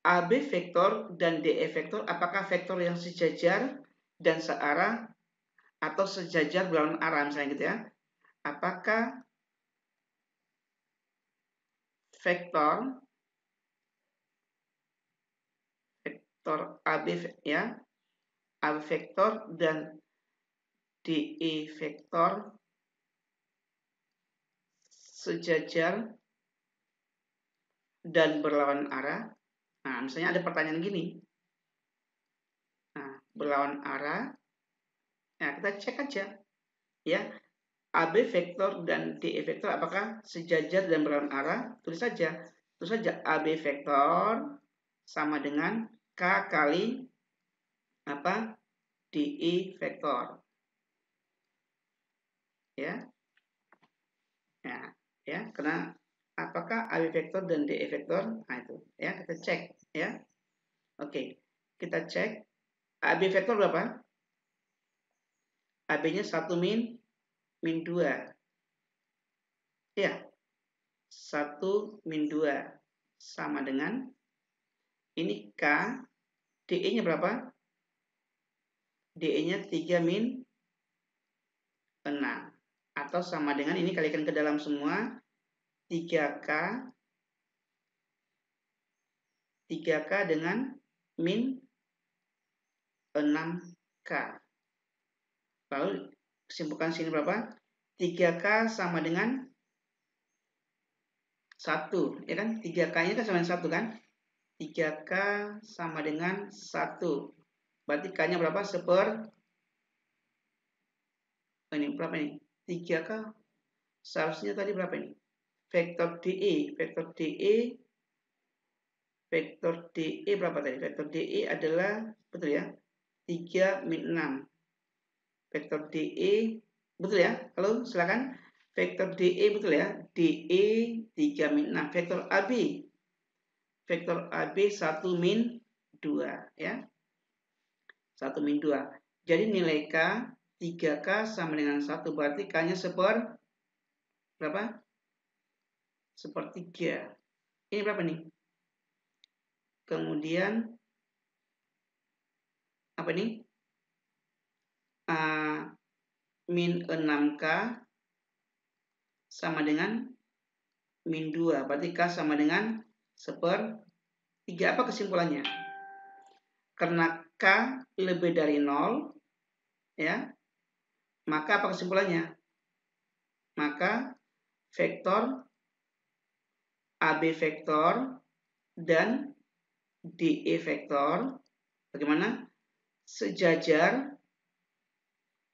AB vektor dan DE vektor apakah vektor yang sejajar dan searah atau sejajar berlawanan arah misalnya gitu ya. Apakah vektor AB ya, AB vektor dan DE vektor sejajar dan berlawanan arah. Nah, misalnya ada pertanyaan gini. Nah, berlawanan arah. Nah, kita cek aja. Ya, AB vektor dan DE vektor apakah sejajar dan berlawanan arah? Tulis saja. Tulis saja AB vektor sama dengan K kali apa? DE vektor. Ya. Nah, ya, karena apakah AB vektor dan DE vektor? Nah, itu ya, kita cek ya. Oke. Kita cek AB vektor berapa? AB-nya 1 min 2. Ya. 1 min 2 sama dengan ini K, DE-nya berapa? DE-nya 3 min 6 atau sama dengan ini kalikan ke dalam semua 3K dengan min 6K. Lalu simpulkan sini berapa? 3K sama dengan 1, ya kan? 3K-nya kan sama dengan 1 kan? 3K sama dengan 1. Berarti K-nya berapa? Ini berapa ini? 3K. Seharusnya tadi berapa ini? Vektor DE berapa tadi? Vektor DE adalah, betul ya? 3 min 6. Vektor DE, betul ya? Halo, silakan. Vektor DE betul ya? DE 3 min 6. Vektor AB 1 min 2 ya. 1 min 2. Jadi nilai K 3K sama dengan 1 berarti K-nya berapa? 1/3. Ini berapa nih? Kemudian apa nih? Min 6K sama dengan min 2. Berarti K sama dengan 1/3. Apa kesimpulannya? Karena K lebih dari 0, ya, maka apa kesimpulannya? Maka vektor AB vektor dan DE vektor bagaimana? Sejajar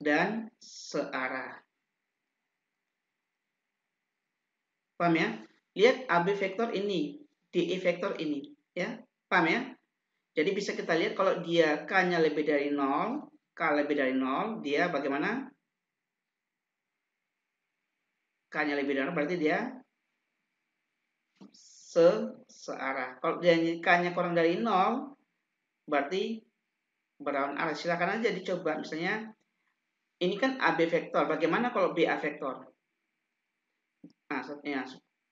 dan searah. Paham ya? Lihat AB vektor ini, DE vektor ini, ya. Paham ya? Jadi bisa kita lihat kalau dia K-nya lebih dari 0, K lebih dari 0, dia bagaimana? K-nya lebih dari 0 berarti dia searah. Kalau dia K-nya kurang dari 0, berarti berlawan arah. Silakan aja dicoba. Misalnya, ini kan AB vektor. Bagaimana kalau BA vektor? Nah,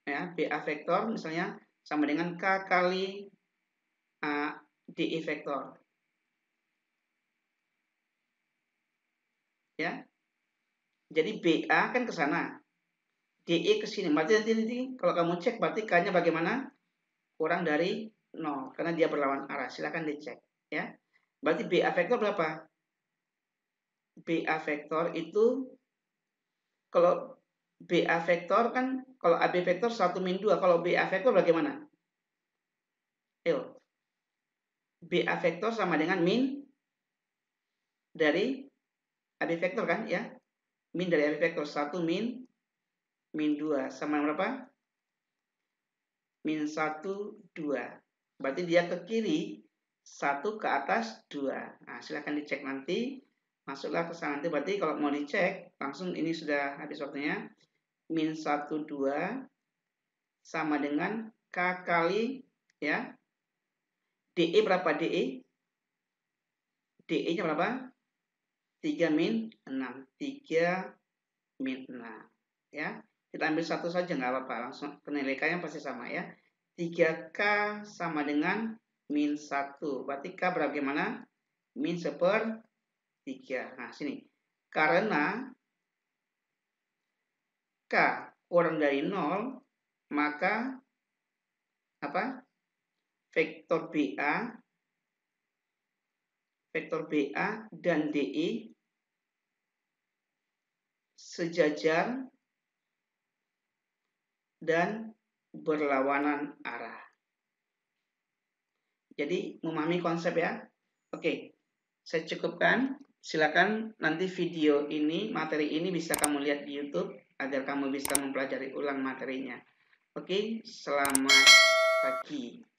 ya, BA vektor misalnya sama dengan K kali DE vektor. Ya. Jadi BA kan ke sana. DE ke sini. Berarti nanti kalau kamu cek berarti K-nya bagaimana? Kurang dari 0 karena dia berlawan arah. Silakan dicek, ya. Berarti BA vektor berapa? BA vektor itu kalau BA vektor kan kalau AB vektor 1 min 2. Kalau BA vektor bagaimana? Ayo. BA vektor sama dengan min dari AB vektor kan, ya. Min dari AB vektor 1 min 2 sama berapa? Min 1 2. Berarti dia ke kiri 1 ke atas 2. Nah, silahkan dicek nanti. Masuklah ke sana nanti. Berarti kalau mau dicek langsung ini sudah habis waktunya. Min 1 2 sama dengan K kali, ya. DE berapa DE? DE-nya berapa? 3 min 6. 3 min 6. Ya. Kita ambil satu saja nggak apa-apa. Langsung nilai K-nya pasti sama, ya. 3K sama dengan min 1. Berarti K bagaimana? Min 1/3. Nah, sini. Karena K kurang dari 0, maka apa? Vektor BA dan DE sejajar dan berlawanan arah. Jadi memahami konsep, ya. Oke, saya cukupkan. Silakan nanti video ini, materi ini bisa kamu lihat di YouTube agar kamu bisa mempelajari ulang materinya. Oke, selamat pagi.